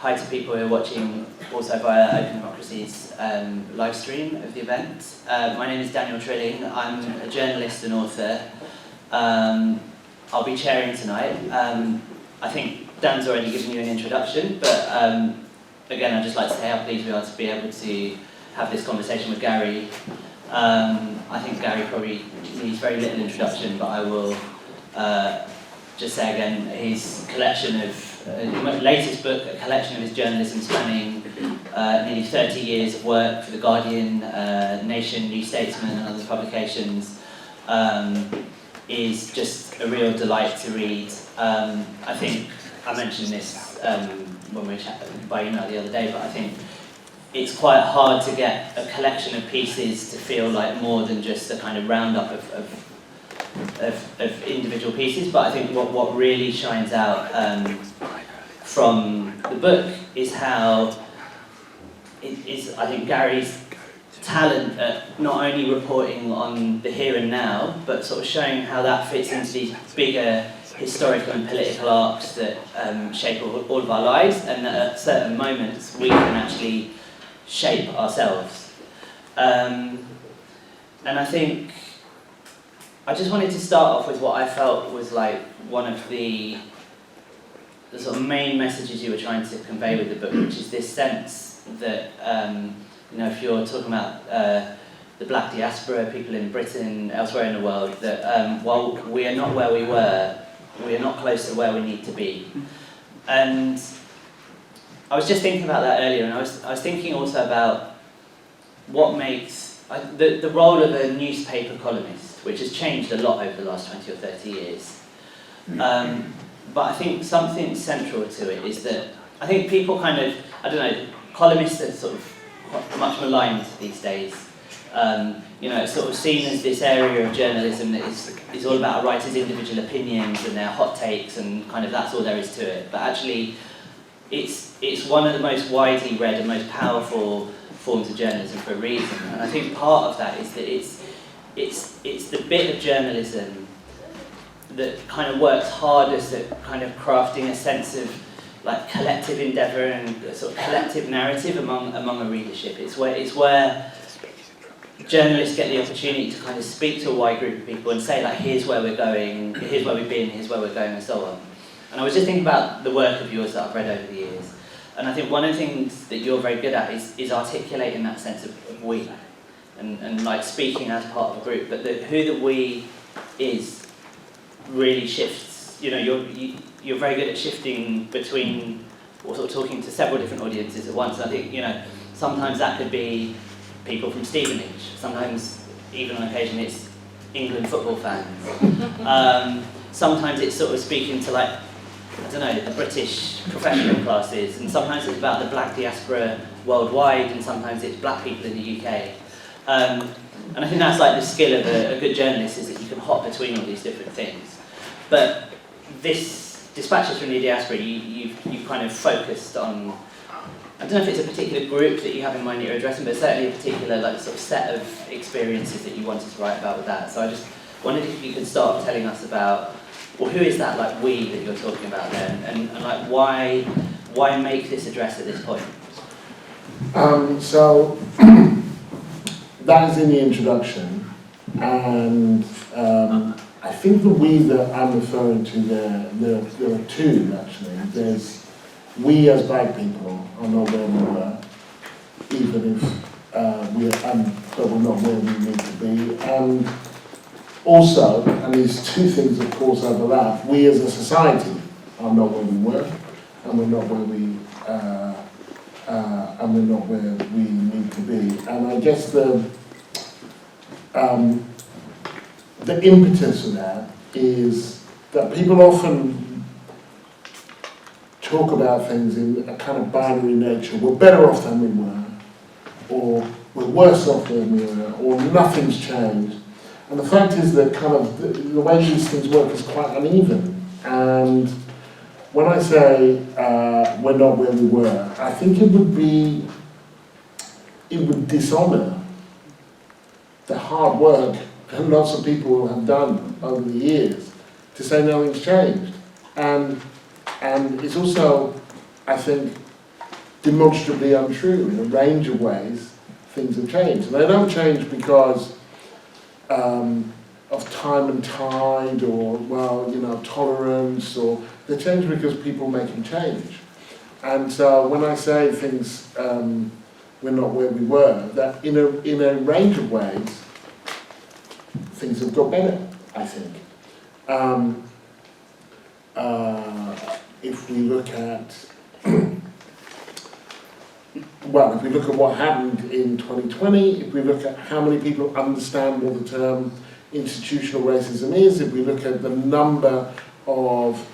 hi to people who are watching also via openDemocracy's live stream of the event. My name is Daniel Trilling. I'm a journalist and author. I'll be chairing tonight. I think Dan's already given you an introduction, but again, I'd just like to say how pleased we are to be able to have this conversation with Gary. I think Gary probably needs very little introduction, but I will just say again, his collection of, latest book, a collection of his journalism spanning nearly 30 years of work for The Guardian, Nation, New Statesman and other publications, is just a real delight to read. I think I mentioned this when we were chatting by email the other day, but I think it's quite hard to get a collection of pieces to feel like more than just a kind of roundup of individual pieces. But I think what really shines out from the book is how it is, I think, Gary's talent at not only reporting on the here and now, but sort of showing how that fits into these bigger historical and political arcs that shape all of our lives, and that at certain moments we can actually shape ourselves. And I think I just wanted to start off with what I felt was like one of the sort of main messages you were trying to convey with the book, which is this sense that you know, if you're talking about the black diaspora, people in Britain, elsewhere in the world, that while we are not where we were, we are not close to where we need to be. And I was just thinking about that earlier, and I was thinking also about what makes the role of a newspaper columnist, which has changed a lot over the last 20 or 30 years. But I think something central to it is that I think people kind of, I don't know, columnists are sort of quite much maligned these days. You know, it's sort of seen as this area of journalism that is all about a writer's individual opinions and their hot takes, and kind of that's all there is to it. But actually, it's one of the most widely read and most powerful forms of journalism for a reason. And I think part of that is that it's the bit of journalism that kind of works hardest at kind of crafting a sense of like collective endeavour and a sort of collective narrative among a readership. It's where journalists get the opportunity to kind of speak to a wide group of people and say, like, here's where we're going, here's where we've been, here's where we're going, and so on. And I was just thinking about the work of yours that I've read over the years, and I think one of the things that you're very good at is articulating that sense of we, and like speaking as part of a group, but who the we is really shifts. You know, you're very good at shifting between, or sort of talking to several different audiences at once. I think, you know, sometimes that could be people from Stevenage, sometimes even on occasion it's England football fans. Sometimes it's sort of speaking to, like, I don't know, the British professional classes, and sometimes it's about the black diaspora worldwide, and sometimes it's black people in the UK. And I think that's like the skill of a good journalist, is that you can hop between all these different things. But this Dispatches from the Diaspora, you've kind of focused on, I don't know if it's a particular group that you have in mind that you're addressing, but certainly a particular like sort of set of experiences that you wanted to write about with that. So I just wondered if you could start telling us about, well, who is that like we that you're talking about there, and like why make this address at this point? So that is in the introduction, and I think the we that I'm referring to there are two actually. There's we as black people are not where we were, even if but we're not where we need to be. And also, and these two things of course overlap, we as a society are not where we were, and we're not where we need to be. And I guess the impetus of that is that people often talk about things in a kind of binary nature. We're better off than we were, or we're worse off than we were, or nothing's changed. And the fact is that kind of the way these things work is quite uneven. And when I say we're not where we were, I think it would dishonour the hard work that lots of people have done over the years to say nothing's changed. And it's also, I think, demonstrably untrue. In a range of ways, things have changed. And they don't change because of time and tide, or, well, you know, tolerance, or they change because people make them change. And so when I say things, we're not where we were, that in a range of ways, things have got better, I think. If we look at, well, if we look at what happened in 2020, if we look at how many people understand what the term institutional racism is, if we look at the number of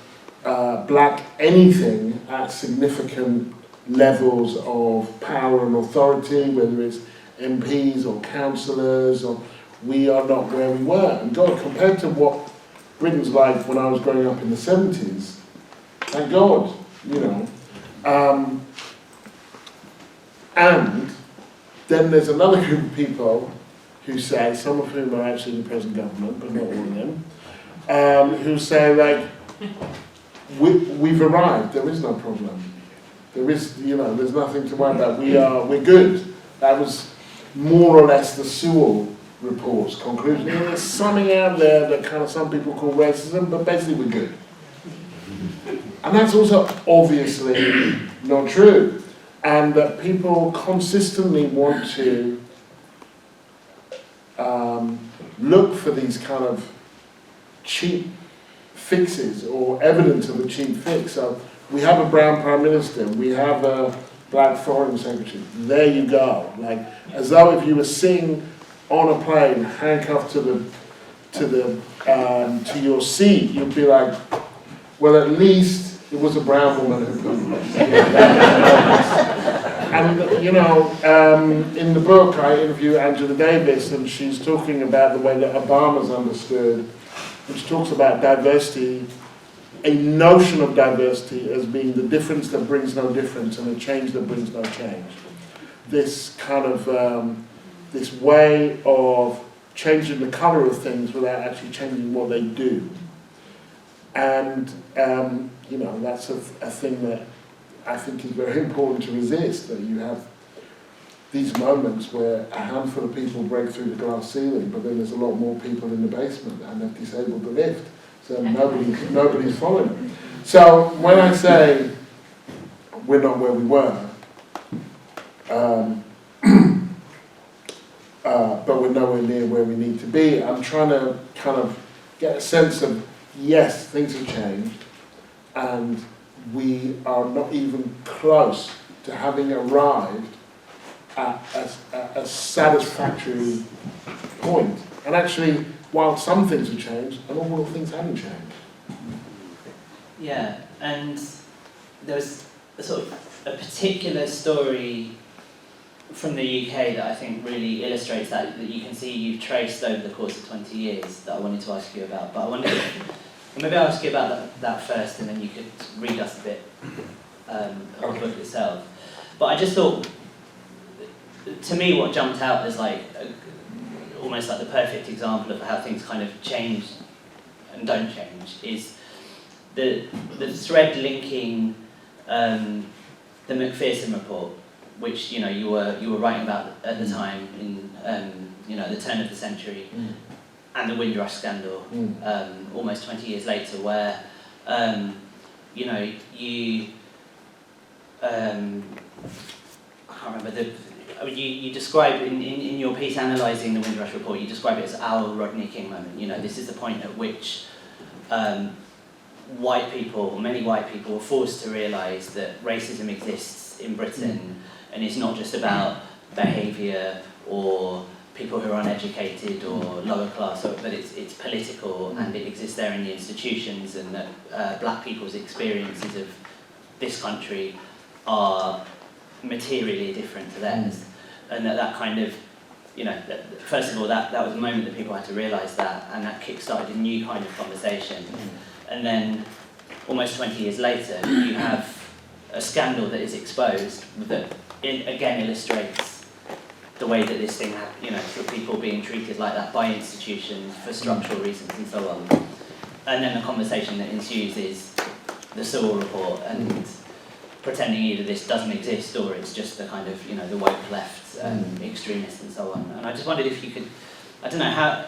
black anything at significant levels of power and authority, whether it's MPs or councillors, or we are not where we were. And God, compared to what Britain's like when I was growing up in the 70s, thank God, you know. And then there's another group of people who say, some of whom are actually in the present government, but not all of them, who say, like, we've arrived, there is no problem. There is, you know, there's nothing to worry about, we're good. That was more or less the Sewell report's conclusion. There's something out there that kind of some people call racism, but basically we're good. And that's also obviously not true. And that people consistently want to look for these kind of cheap fixes or evidence of a cheap fix. So we have a brown prime minister, we have a black foreign secretary. There you go. Like, as though if you were sitting on a plane, handcuffed to your seat, you'd be like, well, at least it was a brown woman who put this. And, you know, in the book I interview Angela Davis, and she's talking about the way that Obama's understood, which talks about diversity, a notion of diversity as being the difference that brings no difference and a change that brings no change. This kind of, this way of changing the colour of things without actually changing what they do. And, you know, that's a thing that I think is very important to resist, that you have these moments where a handful of people break through the glass ceiling, but then there's a lot more people in the basement and they've disabled the lift, so nobody's following them. So when I say we're not where we were, but we're nowhere near where we need to be, I'm trying to kind of get a sense of, yes, things have changed, and we are not even close to having arrived at a satisfactory point. And actually, while some things have changed, an awful lot of things haven't changed. Yeah, and there's a sort of a particular story from the UK that I think really illustrates that you can see you've traced over the course of 20 years that I wanted to ask you about. But I wonder, maybe I'll ask you about that first, and then you could read us a bit of the book itself. But I just thought, to me, what jumped out as like almost like the perfect example of how things kind of change and don't change is the thread linking the McPherson report, which you were writing about at the time in the turn of the century, and the Windrush scandal almost 20 years later, where you I can't remember you describe in your piece analysing the Windrush report, you describe it as our Rodney King moment. This is the point at which white people, many white people, were forced to realise that racism exists in Britain, and it's not just about behaviour or people who are uneducated or lower class, but it's political, and it exists there in the institutions, and that black people's experiences of this country are materially different to theirs, and that kind of, first of all, that was a moment that people had to realise that, and that kick-started a new kind of conversation. And then, almost 20 years later, you have a scandal that is exposed that, again, illustrates the way that this thing, for people being treated like that by institutions for structural reasons and so on. And then the conversation that ensues is the Sewell report, and pretending either this doesn't exist or it's just the kind of, the woke left extremists and so on. And I just wondered if you could, I don't know,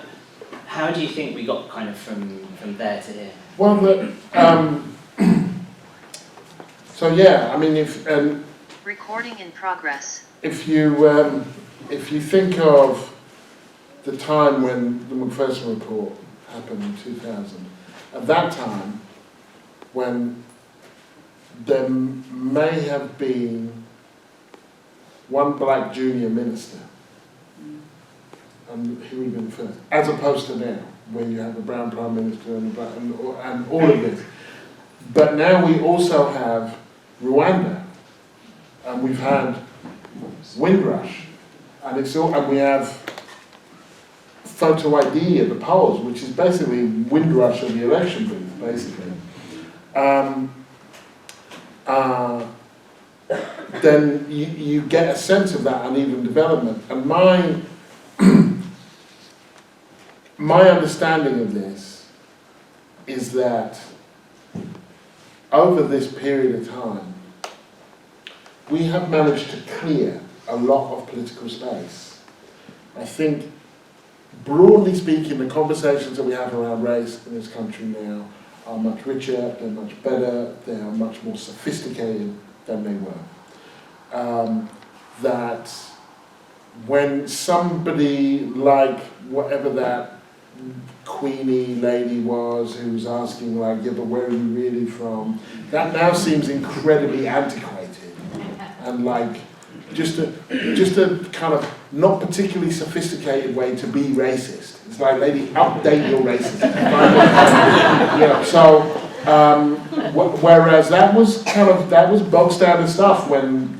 how do you think we got kind of from there to here? Well, so yeah, I mean, if recording in progress. If you think of the time when the McPherson report happened in 2000, at that time, when there may have been one black junior minister, and he would have been the first, as opposed to now, where you have a brown prime minister and all of this. But now we also have Rwanda, and we've had Windrush, and we have photo ID at the polls, which is basically Windrush of the election booth, basically. Then you get a sense of that uneven development. And my understanding of this is that over this period of time, we have managed to clear a lot of political space. I think, broadly speaking, the conversations that we have around race in this country now are much richer, they're much better, they are much more sophisticated than they were. That when somebody like whatever that Queenie lady was who was asking like, yeah, but where are you really from? That now seems incredibly antiquated and like just a kind of not particularly sophisticated way to be racist. It's like, lady, update your racism. Whereas that was bog standard stuff when,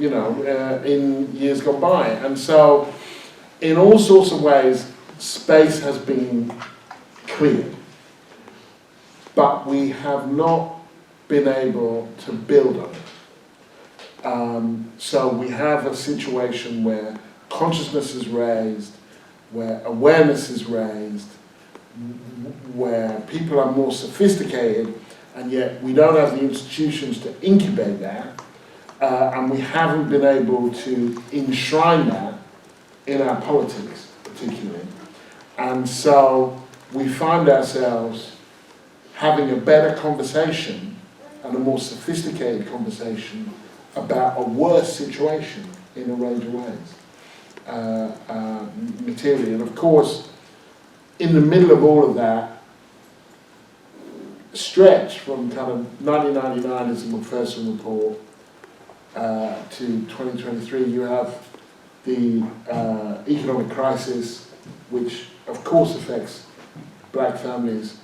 in years gone by. And so, in all sorts of ways, space has been cleared. But we have not been able to build on it. So we have a situation where consciousness is raised, where awareness is raised, where people are more sophisticated, and yet we don't have the institutions to incubate that, and we haven't been able to enshrine that in our politics, particularly. And so we find ourselves having a better conversation and a more sophisticated conversation about a worse situation in a range of ways, materially. And of course, in the middle of all of that stretch from kind of 1999 as the McPherson report to 2023, you have the economic crisis, which of course affects black families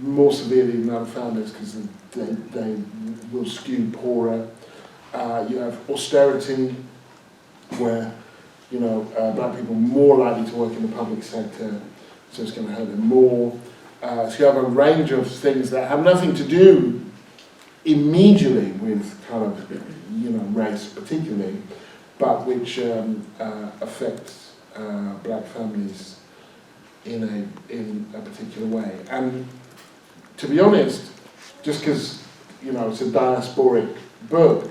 more severely than other families because they will skew poorer. You have austerity, where black people are more likely to work in the public sector, so it's going to hurt them more. So you have a range of things that have nothing to do immediately with kind of race particularly, but which affects black families in a particular way. And to be honest, just because it's a diasporic book,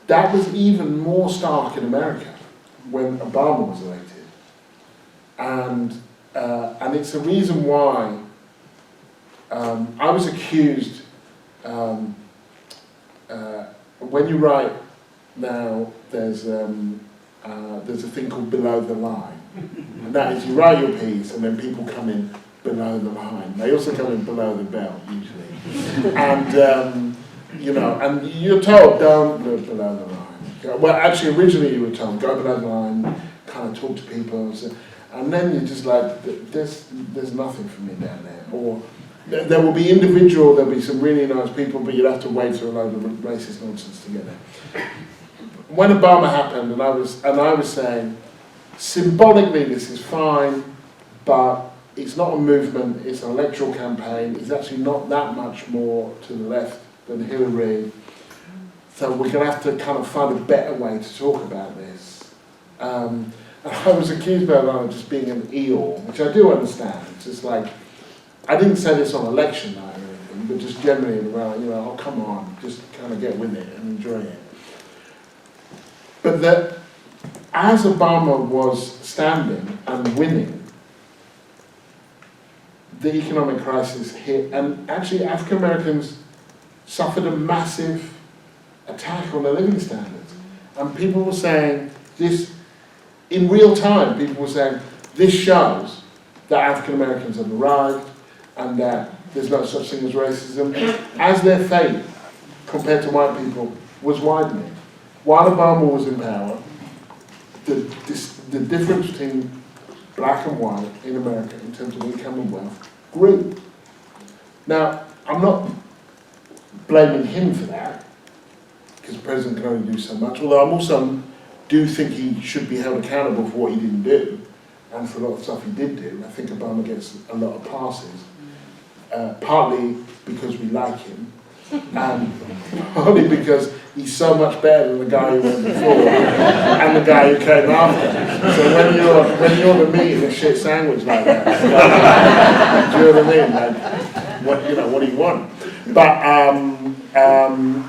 that was even more stark in America when Obama was elected, and it's a reason why I was accused. When you write now, there's a thing called below the line, and that is you write your piece and then people come in below the line. They also come in below the belt usually, and and you're told don't look below the line. Well, actually, originally you were told go below the line, kind of talk to people, and then you're just like, there's nothing for me down there. Or there will be there'll be some really nice people, but you'll have to wade through a load of racist nonsense to get there. When Obama happened, and I was saying, symbolically this is fine, but it's not a movement, it's an electoral campaign, it's actually not that much more to the left than Hillary, so we're going to have to kind of find a better way to talk about this. And I was accused by Obama of just being an Eeyore, which I do understand. It's just like, I didn't say this on election night or anything, but just generally around, oh, come on, just kind of get with it and enjoy it. But that as Obama was standing and winning, the economic crisis hit, and actually African Americans suffered a massive attack on their living standards. And people were saying this, in real time, people were saying, this shows that African Americans have arrived and that there's no such thing as racism, as their fate, compared to white people, was widening. While Obama was in power, the difference between black and white in America in terms of income and wealth grew. Now, I'm not blaming him for that, because the president can only do so much, although I'm also do think he should be held accountable for what he didn't do, and for a lot of stuff he did do. I think Obama gets a lot of passes, partly because we like him, and partly because he's so much better than the guy who went before and the guy who came after. So when you're the meat in a shit sandwich like that, do you know what I mean? Like, what do you want?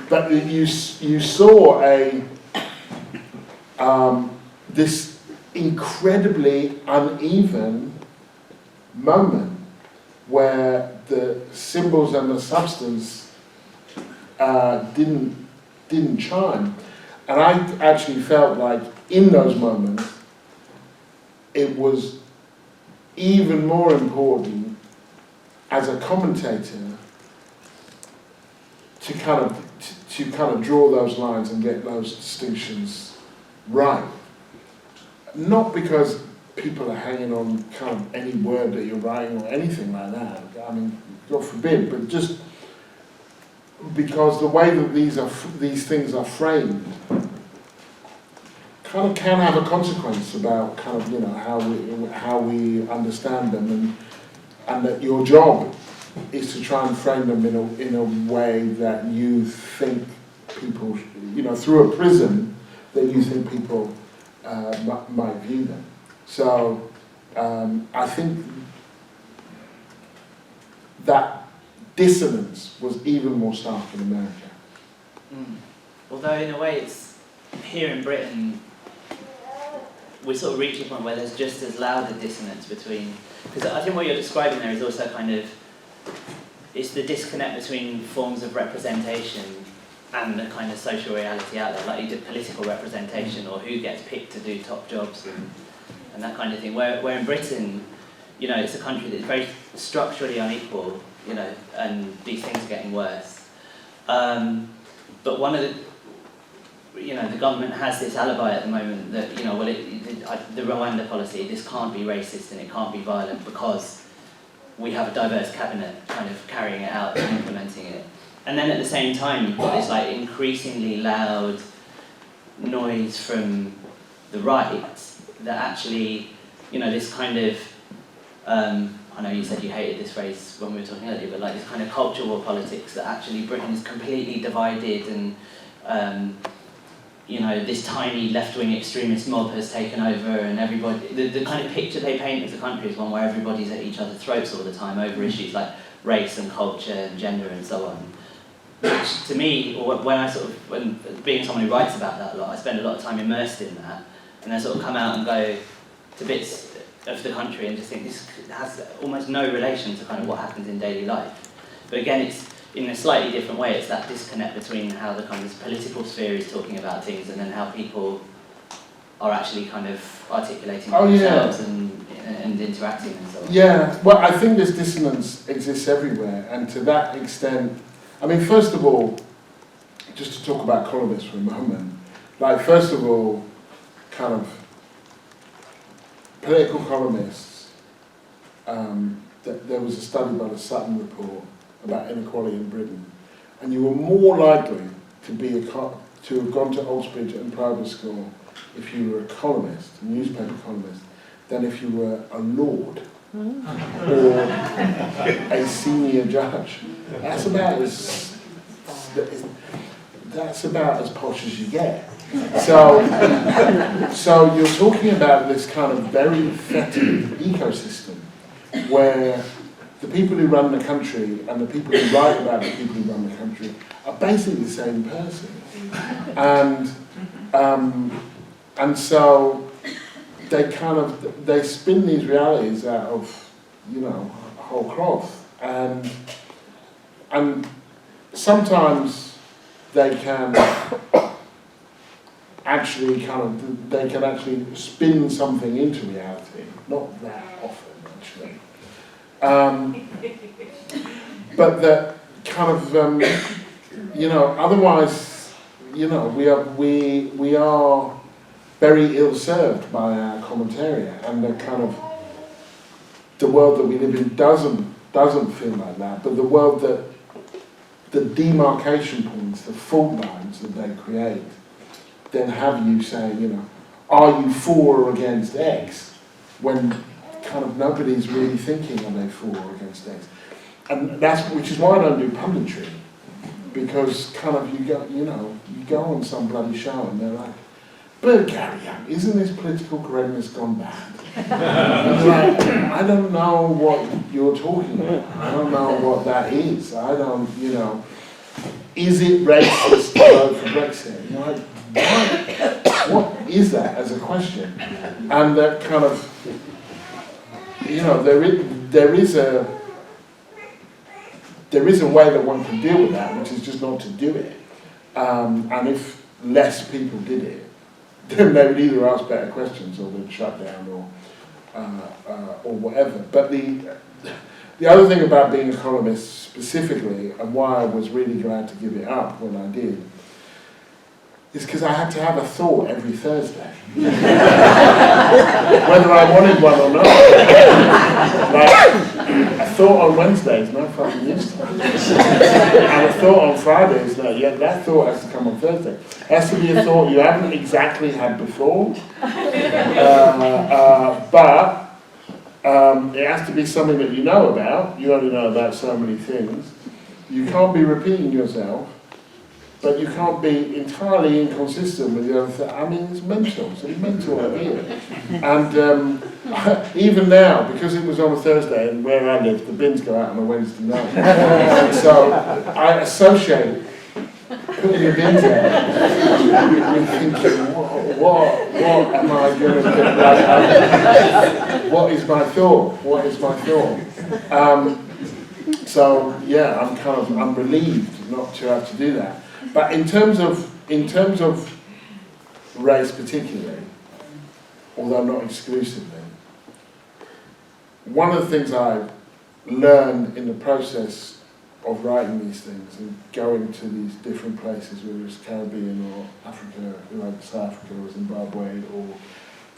But you saw this incredibly uneven moment where the symbols and the substance didn't chime. And I actually felt like in those moments it was even more important as a commentator to kind of draw those lines and get those distinctions right. Not because people are hanging on kind of any word that you're writing or anything like that. I mean, God forbid, but just because the way that these things are framed kind of can have a consequence about kind of how we understand them, and that your job is to try and frame them in a way that you think people, through a prism that you think people might view them. So I think that dissonance was even more stark in America. Although in a way it's, here in Britain, we're sort of reaching a point where there's just as loud a dissonance between, because I think what you're describing there is also kind of, it's the disconnect between forms of representation and the kind of social reality out there, like you did political representation or who gets picked to do top jobs and that kind of thing. Where in Britain, it's a country that's very structurally unequal, and these things are getting worse. But one of the government has this alibi at the moment that, the Rwanda policy, this can't be racist and it can't be violent because we have a diverse cabinet kind of carrying it out and implementing it. And then at the same time, you've got this like increasingly loud noise from the right that actually, this kind of, I know you said you hated this phrase when we were talking earlier, but like this kind of culture war politics that actually Britain is completely divided and, this tiny left-wing extremist mob has taken over and everybody, the kind of picture they paint as a country is one where everybody's at each other's throats all the time over issues like race and culture and gender and so on. Which to me, or when being someone who writes about that a lot, I spend a lot of time immersed in that, and then sort of come out and go to bits of the country and just think this has almost no relation to kind of what happens in daily life. But again, it's in a slightly different way, it's that disconnect between how the kind of political sphere is talking about things and then how people are actually kind of articulating themselves and interacting and so on. Yeah, well, I think this dissonance exists everywhere, and to that extent, I mean, first of all, just to talk about columnists for a moment, first of all, kind of political columnists, there was a study by the Sutton Report about inequality in Britain, and you were more likely to have gone to Oxbridge and private school if you were a columnist, a newspaper columnist, than if you were a lord or a senior judge. That's about as posh as you get. So you're talking about this kind of very fetid ecosystem where the people who run the country and the people who write about the people who run the country are basically the same person. And so they spin these realities out of, whole cloth. And sometimes they can actually spin something into reality. Not that often, actually. But that kind of, otherwise, we are very ill-served by our commentariat, and the world that we live in doesn't feel like that, but the world that the demarcation points, the fault lines that they create, then have you saying, are you for or against X, when kind of nobody's really thinking, are they for or against X? And which is why I don't do punditry, because kind of you go on some bloody show and they're like, but Gary Younge, isn't this political correctness gone bad? And like, I don't know what you're talking about. I don't know what that is. I don't, is it racist to vote for Brexit? And you're like, what is that as a question? And that kind of, there is a way that one can deal with that, which is just not to do it. And if less people did it, then they would either ask better questions or they'd shut down or whatever. But the other thing about being a columnist specifically, and why I was really glad to give it up when I did, is because I had to have a thought every Thursday. Whether I wanted one or not. Like, a thought on Wednesday is no fucking use to me. And a thought on Friday is like, yeah, that thought has to come on Thursday. It has to be a thought you haven't exactly had before. But it has to be something that you know about. You only know about so many things. You can't be repeating yourself. But you can't be entirely inconsistent with the other thing. I mean, it's mental. It's a mental idea. And even now, because it was on a Thursday, and where I live, the bins go out on a Wednesday night. And so I associate putting the bins out with thinking, what am I going to do? Like, what is my thought? What is my thought? So yeah, I'm relieved not to have to do that. But in terms of race particularly, although not exclusively, one of the things I learned in the process of writing these things and going to these different places, whether it's Caribbean or Africa, like South Africa or Zimbabwe or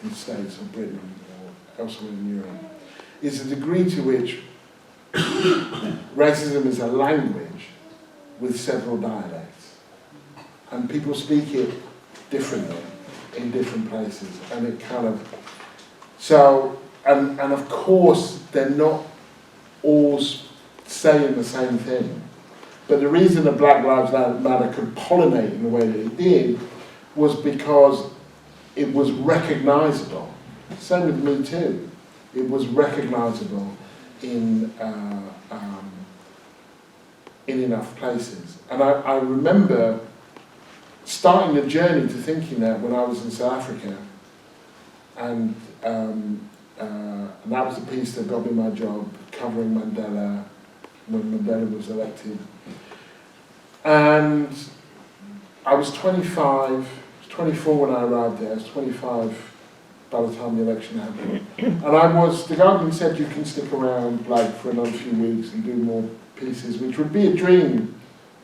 the States or Britain or elsewhere in Europe, is the degree to which racism is a language with several dialects. And people speak it differently in different places, and it kind of, so, and of course they're not all saying the same thing, but the reason that Black Lives Matter could pollinate in the way that it did was because it was recognisable. Same with Me Too. It was recognisable in enough places. And I remember starting the journey to thinking that when I was in South Africa, and that was the piece that got me my job, covering Mandela, when Mandela was elected. And I was 24 when I arrived there, I was 25 by the time the election happened. And the Guardian said you can stick around like for another few weeks and do more pieces, which would be a dream.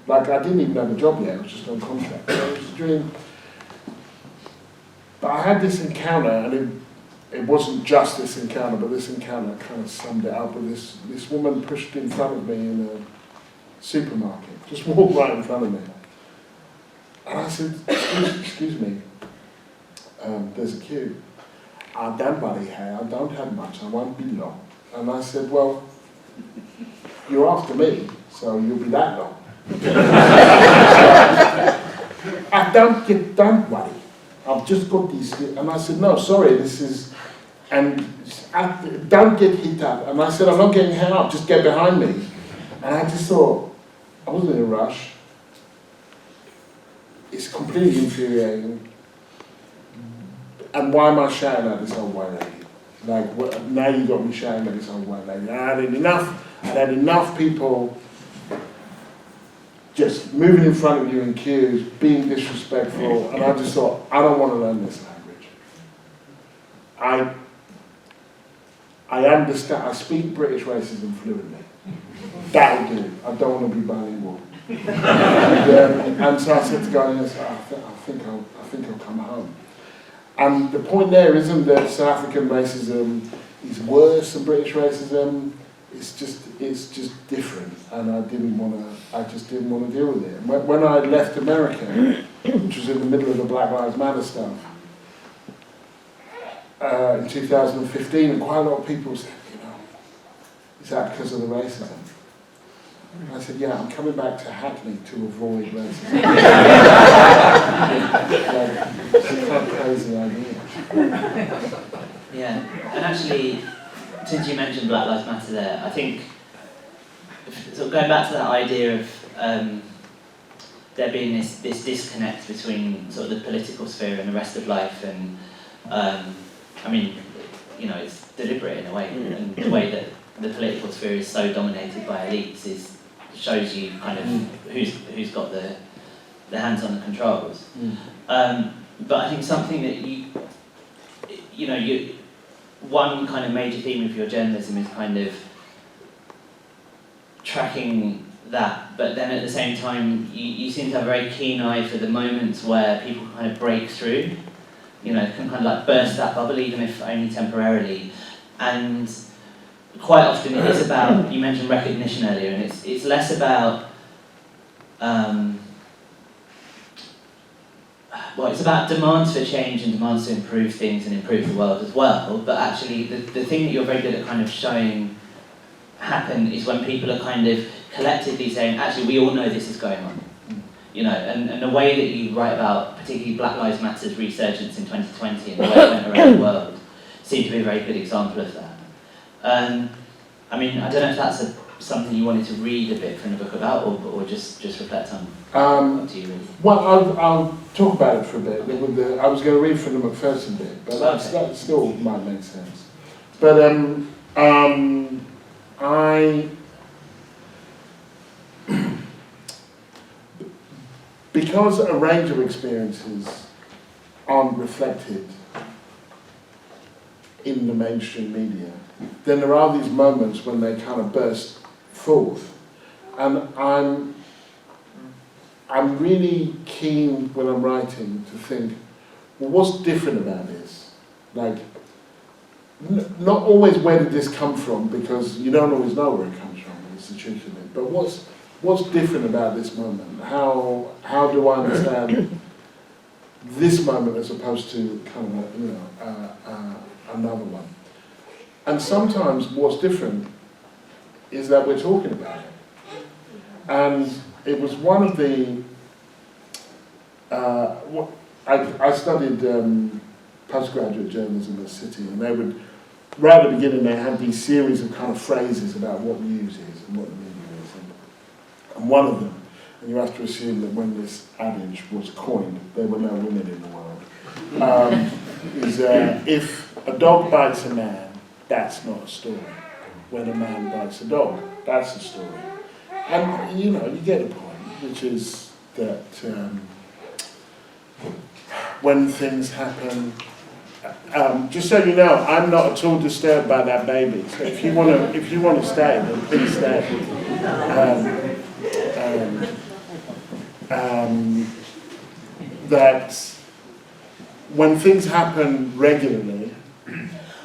Like, I didn't even have a job yet, I was just on contract. So it was a dream. But I had this encounter, and it wasn't just this encounter, but this encounter kind of summed it up. With this woman pushed in front of me in a supermarket, just walked right in front of me. And I said, excuse me, there's a queue. I don't worry, hey, I don't have much, I won't be long. And I said, well, you're after me, so you'll be that long. Don't worry, I've just got these, and I said, no, sorry, this is don't get hit up. And I said, I'm not getting hit up, just get behind me. And I just thought, I wasn't in a rush. It's completely infuriating. And why am I shouting at this old white lady? Like, now you got me shouting at this old white lady. I had enough people just moving in front of you in queues, being disrespectful, and I just thought, I don't want to learn this language. I understand, I speak British racism fluently. That'll do. I don't want to be bilingual. and so I said to Gary, I think I'll come home. And the point there isn't that South African racism is worse than British racism. It's just different, and I just didn't want to deal with it. And when I left America, which was in the middle of the Black Lives Matter stuff, in 2015, and quite a lot of people said, is that because of the racism? And I said, yeah, I'm coming back to Hackney to avoid racism. It's a kind of crazy idea. Yeah, and actually, since you mentioned Black Lives Matter there, I think, sort of going back to that idea of there being this disconnect between sort of the political sphere and the rest of life, and I mean, it's deliberate in a way, and the way that the political sphere is so dominated by elites shows you kind of who's got the hands on the controls. But I think something that one kind of major theme of your journalism is kind of tracking that, but then at the same time you seem to have a very keen eye for the moments where people kind of break through, can kind of like burst that bubble, even if only temporarily. And quite often it is about, you mentioned recognition earlier, and it's less about it's about demands for change and demands to improve things and improve the world as well, but actually the thing that you're very good at kind of showing happen is when people are kind of collectively saying, actually, we all know this is going on. And the way that you write about, particularly Black Lives Matter's resurgence in 2020 and the way it went around the world, seem to be a very good example of that. I mean, I don't know if that's something you wanted to read a bit from the book about, or just reflect on. Up to you, really. Well, I'll talk about it for a bit. I was going to read from the McPherson bit, but that still might make sense. But because a range of experiences aren't reflected in the mainstream media, then there are these moments when they kind of burst forth. And I'm really keen when I'm writing to think, well, what's different about this? Like, not always where did this come from, because you don't always know where it comes from, it's the truth of it. But what's different about this moment? How do I understand this moment as opposed to kind of another one? And sometimes what's different is that we're talking about it. And it was one of the, I studied postgraduate journalism at City, and they would, right at the beginning, they had these series of kind of phrases about what news is and what the media is. And one of them, and you have to assume that when this adage was coined, there were no women in the world, is if a dog bites a man, that's not a story. When a man bites a dog, that's a story. And you get the point, which is that when things happen, just so you know, I'm not at all disturbed by that baby. So if you want to stay, then please stay. That when things happen regularly,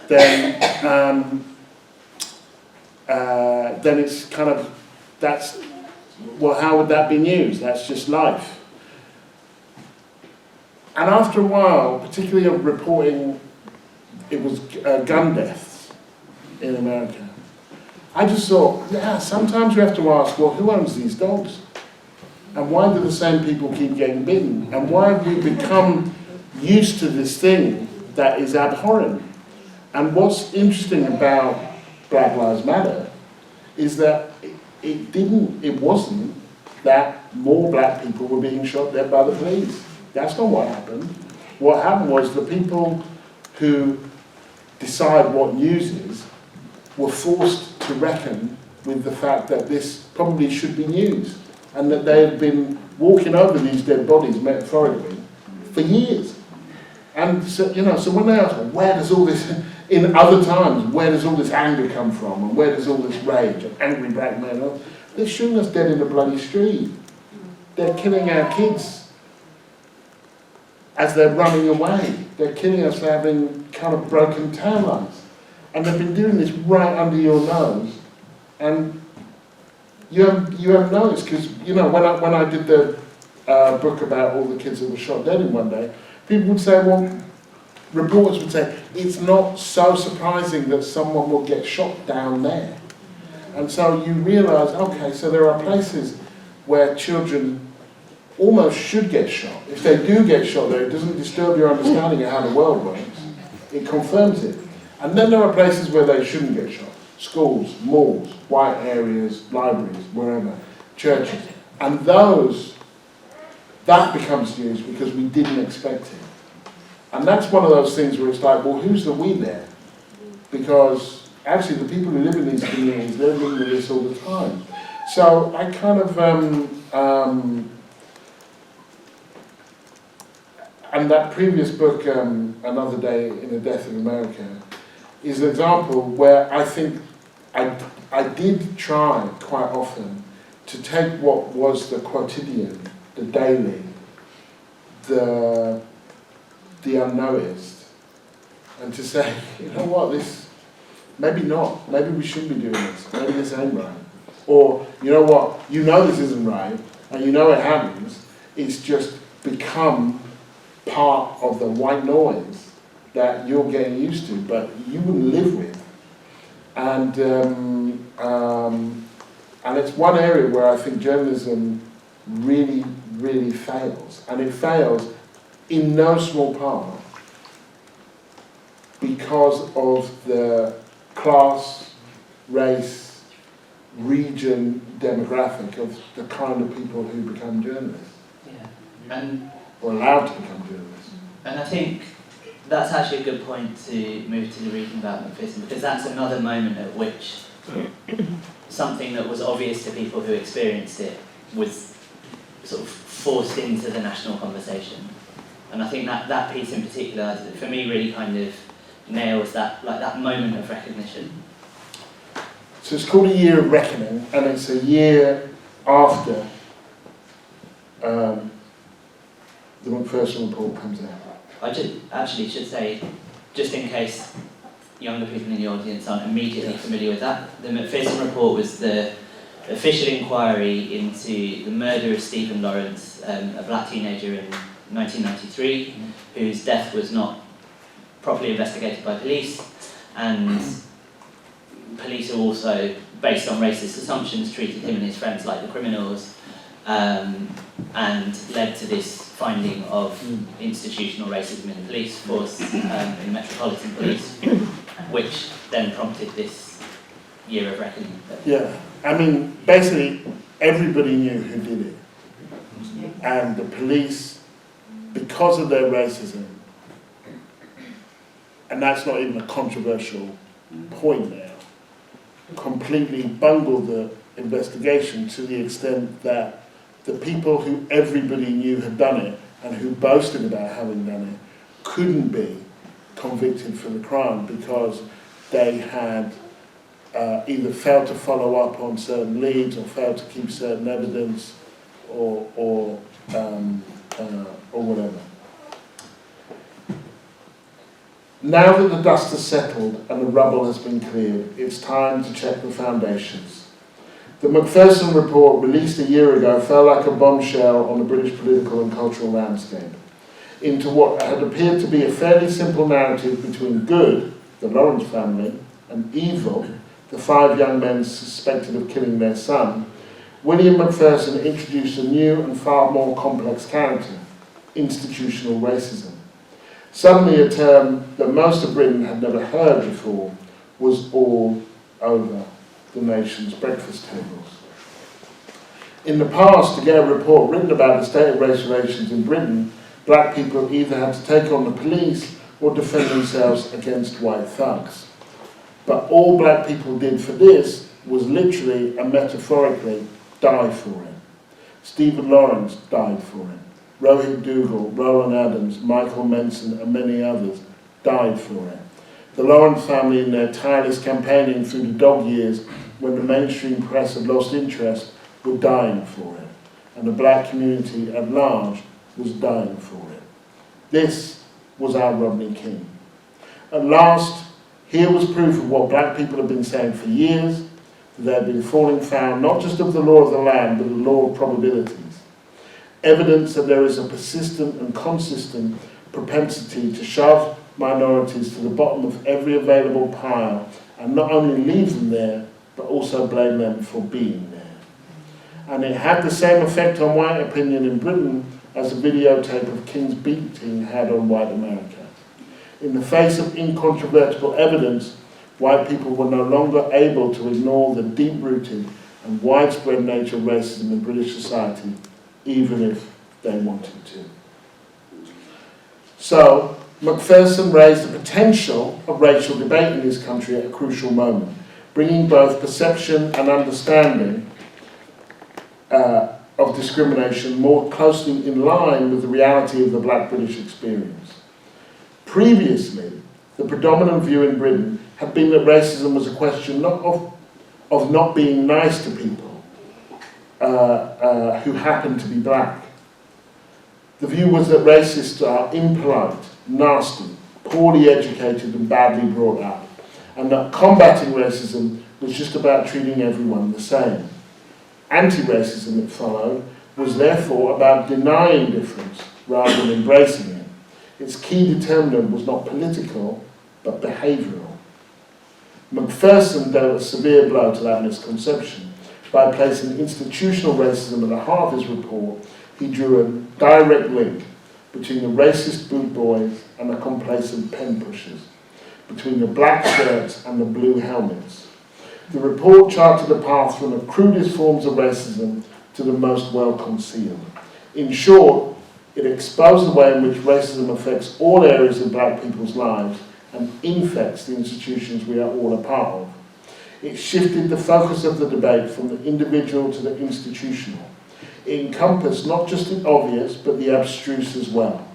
then it's kind of, how would that be news? That's just life. And after a while, particularly of reporting, it was gun deaths in America, I just thought, sometimes you have to ask, well, who owns these dogs? And why do the same people keep getting bitten? And why have we become used to this thing that is abhorrent? And what's interesting about Black Lives Matter is that it wasn't that more black people were being shot dead by the police. That's not what happened. What happened was the people who decide what news is were forced to reckon with the fact that this probably should be news, and that they had been walking over these dead bodies, metaphorically, for years. And so, so when they ask, where does all this, in other times, where does all this anger come from, and where does all this rage, and angry black men, they're shooting us dead in the bloody street. They're killing our kids as they're running away. They're killing us for having kind of broken tail lights. And they've been doing this right under your nose, and you haven't noticed, because, when I did the book about all the kids that were shot dead in one day, people would say, well, reporters would say, it's not so surprising that someone will get shot down there. And so you realise, okay, so there are places where children almost should get shot. If they do get shot there, it doesn't disturb your understanding of how the world works. It confirms it. And then there are places where they shouldn't get shot. Schools, malls, white areas, libraries, wherever, churches. And that becomes news because we didn't expect it. And that's one of those things where it's like, well, who's the we there? Because actually the people who live in these communities, they're living with this all the time. So I kind of, and that previous book, Another Day in the Death of America, is an example where I think I did try quite often to take what was the quotidian, the daily, the unnoticed, and to say, you know what, this, maybe not, maybe we shouldn't be doing this, maybe this ain't right. Or, you know what, this isn't right, and it happens, it's just become part of the white noise that you're getting used to, but you wouldn't live with. And it's one area where I think journalism really, really fails. And it fails in no small part because of the class, race, region, demographic of the kind of people who become journalists. Yeah. Or allowed to become journalists. And I think that's actually a good point to move to the reading about McPherson, because that's another moment at which something that was obvious to people who experienced it was sort of forced into the national conversation. And I think that piece in particular, for me, really kind of nails that moment of recognition. So it's called A Year of Reckoning, and it's a year after the McPherson report comes out. I actually should say, just in case younger people in the audience aren't immediately familiar with that, the McPherson report was the official inquiry into the murder of Stephen Lawrence, a black teenager in 1993, whose death was not properly investigated by police, and police are also, based on racist assumptions, treated him and his friends like the criminals, and led to this finding of institutional racism in the police force, in Metropolitan Police, which then prompted this year of reckoning. Yeah, I mean, basically, everybody knew who did it. And the police, because of their racism, and that's not even a controversial point now, completely bungled the investigation to the extent that the people who everybody knew had done it and who boasted about having done it couldn't be convicted for the crime because they had either failed to follow up on certain leads or failed to keep certain evidence or whatever. Now that the dust has settled and the rubble has been cleared, it's time to check the foundations. The McPherson report, released a year ago, fell like a bombshell on the British political and cultural landscape into what had appeared to be a fairly simple narrative between good, the Lawrence family, and evil, the 5 young men suspected of killing their son. William McPherson introduced a new and far more complex character, institutional racism. Suddenly a term that most of Britain had never heard before was all over the nation's breakfast tables. In the past, to get a report written about the state of race relations in Britain, black people either had to take on the police or defend themselves against white thugs. But all black people did for this was literally and metaphorically die for it. Stephen Lawrence died for it. Rohit Dougal, Roland Adams, Michael Menson and many others died for it. The Lawrence family, in their tireless campaigning through the dog years when the mainstream press had lost interest, were dying for it. And the black community at large was dying for it. This was our Rodney King. At last, here was proof of what black people had been saying for years, that they had been falling foul not just of the law of the land, but the law of probabilities. Evidence that there is a persistent and consistent propensity to shove minorities to the bottom of every available pile and not only leave them there, but also blame them for being there. And it had the same effect on white opinion in Britain as the videotape of King's beating had on white America. In the face of incontrovertible evidence, white people were no longer able to ignore the deep-rooted and widespread nature of racism in British society, even if they wanted to. So, McPherson raised the potential of racial debate in this country at a crucial moment, bringing both perception and understanding of discrimination more closely in line with the reality of the black British experience. Previously, the predominant view in Britain had been that racism was a question not of not being nice to people who happened to be black. The view was that racists are impolite, nasty, poorly educated and badly brought up, and that combating racism was just about treating everyone the same. Anti-racism, it followed, was therefore about denying difference rather than embracing it. Its key determinant was not political, but behavioural. McPherson dealt a severe blow to that misconception. By placing institutional racism at the heart of his report, he drew a direct link between the racist boot boys and the complacent pen pushers, between the black shirts and the blue helmets. The report charted a path from the crudest forms of racism to the most well-concealed. In short, it exposed the way in which racism affects all areas of black people's lives and infects the institutions we are all a part of. It shifted the focus of the debate from the individual to the institutional. It encompassed not just the obvious, but the abstruse as well.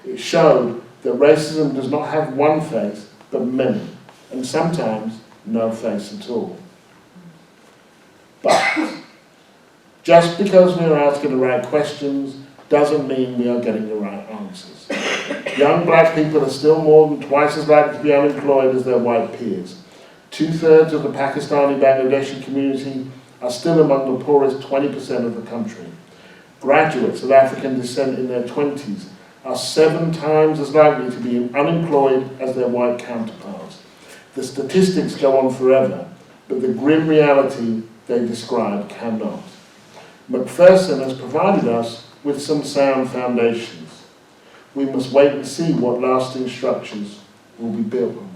It showed that racism does not have one face, but many, and sometimes no face at all. But just because we are asking the right questions doesn't mean we are getting the right answers. Young black people are still more than twice as likely to be unemployed as their white peers. 2/3 of the Pakistani-Bangladeshi community are still among the poorest 20% of the country. Graduates of African descent in their 20s are 7 times as likely to be unemployed as their white counterparts. The statistics go on forever, but the grim reality they describe cannot. McPherson has provided us with some sound foundations. We must wait and see what lasting structures will be built on them.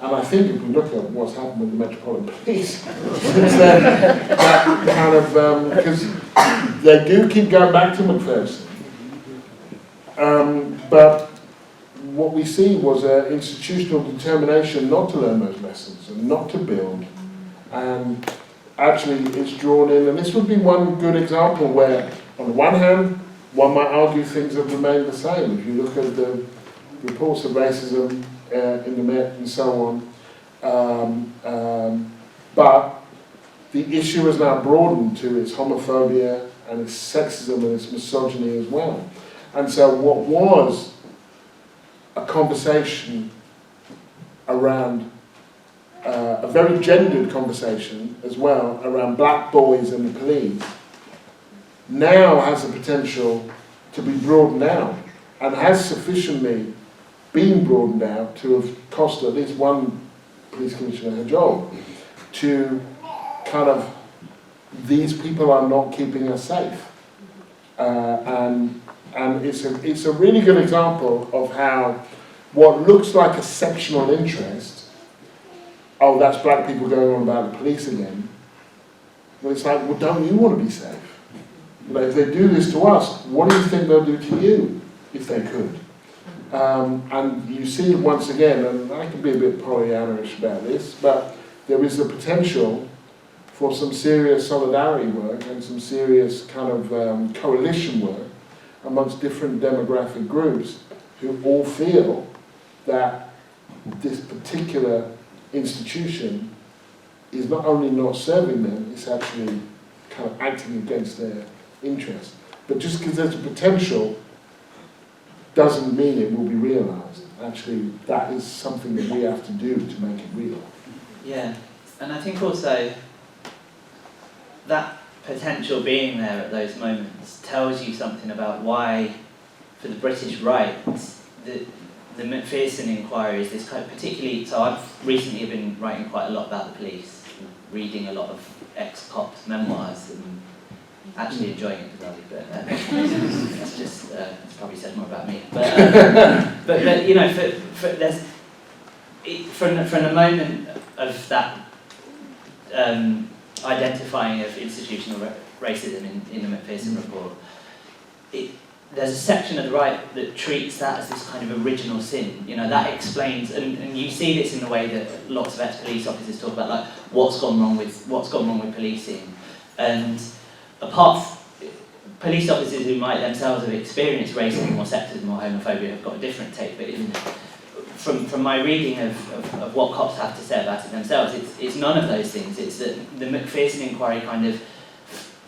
And I think if we look at what's happened with the Metropolitan Police since then, that kind of, because they do keep going back to McPherson, but what we see was an institutional determination not to learn those lessons and not to build, and actually it's drawn in, and this would be one good example where, on the one hand, one might argue things have remained the same. If you look at the reports of racism in the Met and so on, but the issue has now broadened to its homophobia and its sexism and its misogyny as well. And so what was a conversation around, a very gendered conversation as well, around black boys and the police, now has the potential to be broadened out, and has sufficiently been broadened out to have cost at least one police commissioner her job, to kind of, these people are not keeping us safe. And And it's a really good example of how what looks like a sectional interest, oh, that's black people going on about the police again, well, it's like, well, don't you want to be safe? Like, if they do this to us, what do you think they'll do to you if they could? And you see it once again, and I can be a bit Pollyanna-ish about this, but there is the potential for some serious solidarity work and some serious kind of coalition work amongst different demographic groups who all feel that this particular institution is not only not serving them, it's actually kind of acting against their interest. But just because there's a potential doesn't mean it will be realised. Actually, that is something that we have to do to make it real. Yeah, and I think also that potential being there at those moments tells you something about why, for the British right, the McPherson inquiry is this kind of particularly, so I've recently been writing quite a lot about the police, reading a lot of ex-cops' memoirs and actually enjoying it bizarrely, but that's just, it's probably said more about me. But you know, there's, from the moment of that identifying of institutional racism in the McPherson report, there's a section of the right that treats that as this kind of original sin. You know, that explains, and you see this in the way that lots of ex-police officers talk about, like, what's gone wrong with policing. And police officers who might themselves have experienced racism or sexism or homophobia have got a different take. But from my reading of what cops have to say about it themselves, it's none of those things. It's that the McPherson inquiry kind of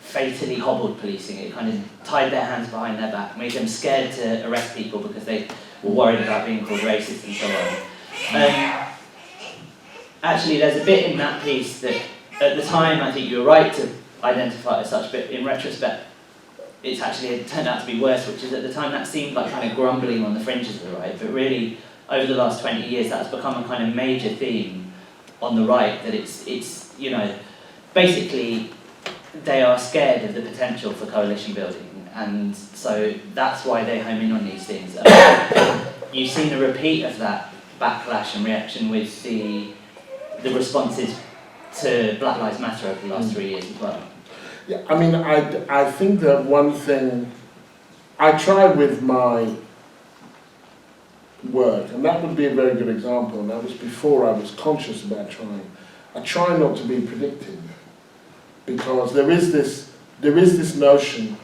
fatally hobbled policing. It kind of tied their hands behind their back, made them scared to arrest people because they were worried about being called racist and so on. Actually, there's a bit in that piece that, at the time, I think you were right to identify it as such, but in retrospect, it turned out to be worse, which is at the time that seemed like kind of grumbling on the fringes of the right, but really, over the last 20 years, that's become a kind of major theme on the right, that it's you know, basically, they are scared of the potential for coalition building, and so that's why they home in on these things. You've seen a repeat of that backlash and reaction with the responses to Black Lives Matter over the last 3 years as well. Yeah, I mean, I think that one thing I tried with my work, and that would be a very good example, and that was before I was conscious about trying. I try not to be predictive, because there is this notion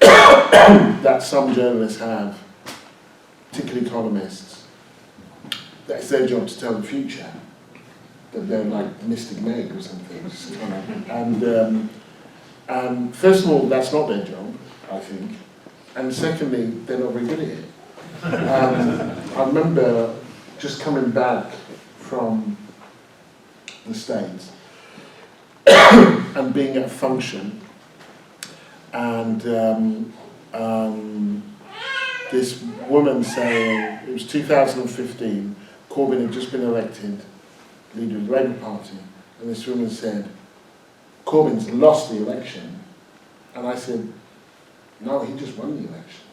that some journalists have, particularly economists, that it's their job to tell the future, that they're like Mystic Meg or something. And first of all, that's not their job, I think, and secondly, they're not very good at it. I remember just coming back from the States and being at a function, and this woman saying, it was 2015, Corbyn had just been elected leader of the Labour Party, and this woman said, Corbyn's lost the election. And I said, no, he just won the election.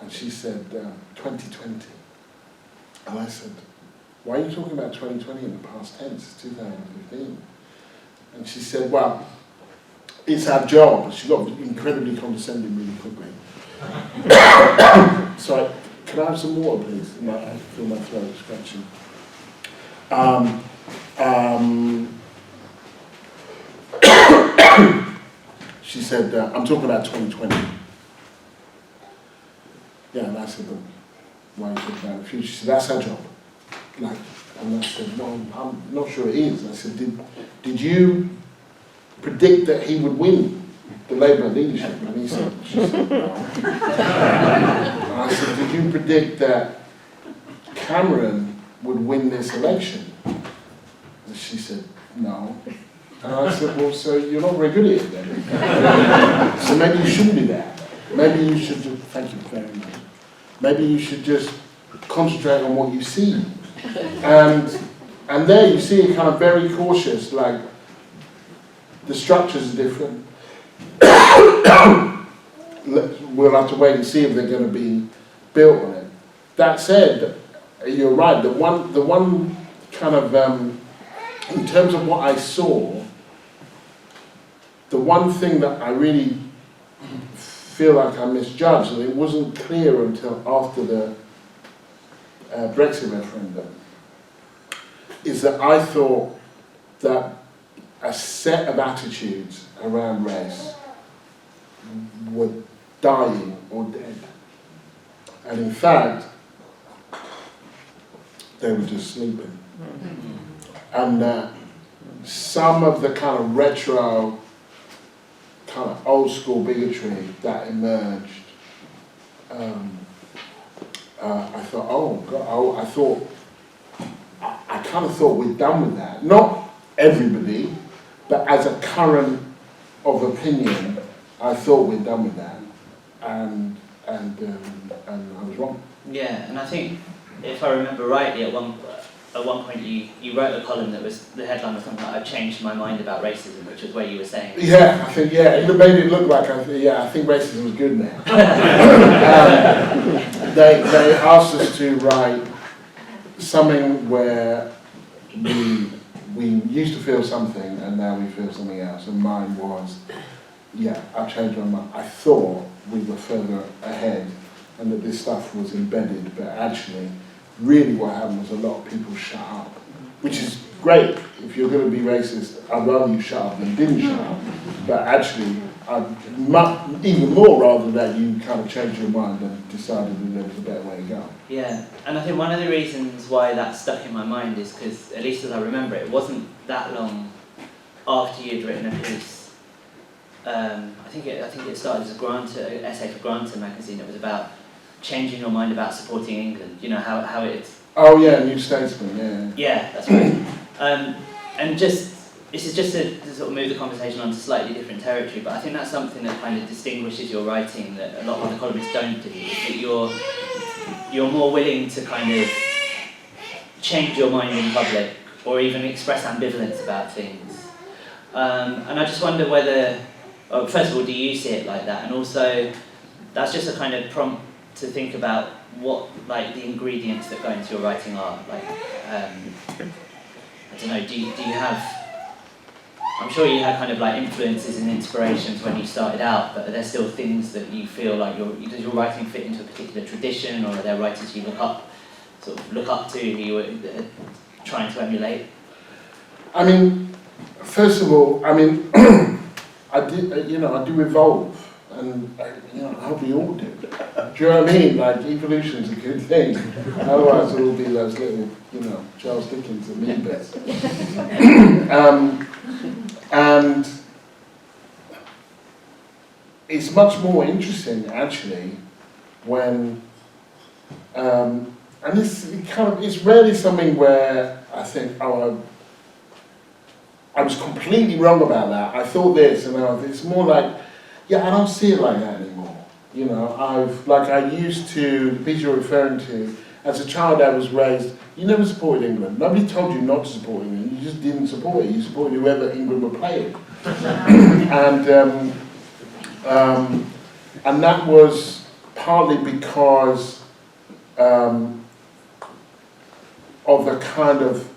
And she said, 2020. And I said, why are you talking about 2020 in the past tense? It's 2015. And she said, well, it's our job. She got incredibly condescending really quickly. So, can I have some water, please? I feel my throat scratching. She said, I'm talking about 2020. Yeah, and I said, well, why are you talking about the future? She said, that's our job. Like, and I said, well, I'm not sure it is. I said, did you predict that he would win the Labour leadership? And she said, no. And I said, did you predict that Cameron would win this election? And she said, no. And I said, well, so you're not very good at it then. So maybe you shouldn't do that. Maybe you should just, thank you very much. Maybe you should just concentrate on what you see. And there you see it kind of very cautious, like the structures are different. we'll have to wait and see if they're going to be built on it. That said, you're right. The one kind of in terms of what I saw, the one thing that I really feel like I misjudged, and it wasn't clear until after the Brexit referendum, is that I thought that a set of attitudes around race were dying or dead. And in fact, they were just sleeping. And some of the kind of retro, kind of old school bigotry that emerged, I thought, oh God, I kind of thought we'd done with that. Not everybody, but as a current of opinion, I thought we'd done with that. And I was wrong. Yeah, and I think, if I remember rightly, at one point you wrote a column that was, the headline was something like, I've changed my mind about racism, which was where you were saying. Yeah, I think, it made it look like, I think racism was good now. They asked us to write something where we used to feel something and now we feel something else, and mine was, I changed my mind. I thought we were further ahead and that this stuff was embedded, but actually, really what happened was a lot of people shut up, which is great. If you're going to be racist, I'd rather you shut up than didn't shut up. But actually, I'd even more rather that you kind of changed your mind and decided that there was a better way to go. Yeah, and I think one of the reasons why that stuck in my mind is because, at least as I remember it, wasn't that long after you'd written a piece. I think it started as an essay for Granta magazine. It was about changing your mind about supporting England. You know how it's. Oh yeah, New Statesman. Yeah. Yeah, that's right. And this is just to sort of move the conversation onto slightly different territory. But I think that's something that kind of distinguishes your writing that a lot of other columnists don't do. Is that you're more willing to kind of change your mind in public or even express ambivalence about things. And I just wonder whether. First of all, do you see it like that? And also, that's just a kind of prompt to think about what, like, the ingredients that go into your writing are. Like, I don't know, do you have, I'm sure you had kind of like influences and inspirations when you started out, but are there still things that you feel like does your writing fit into a particular tradition, or are there writers you look up to who you were trying to emulate? I mean, first of all, I do evolve, and I hope we all do. Do you know what I mean? Like, evolution's a good thing. Otherwise, it'll be those little, Charles Dickens amoebas. And it's much more interesting, actually, when and it's rarely something where I think, I was completely wrong about that. I thought this, and it's more like, I don't see it like that anymore. I used to, the piece you're referring to, as a child I was raised, you never supported England. Nobody told you not to support England, you just didn't support it. You supported whoever England were playing. And that was partly because of a kind of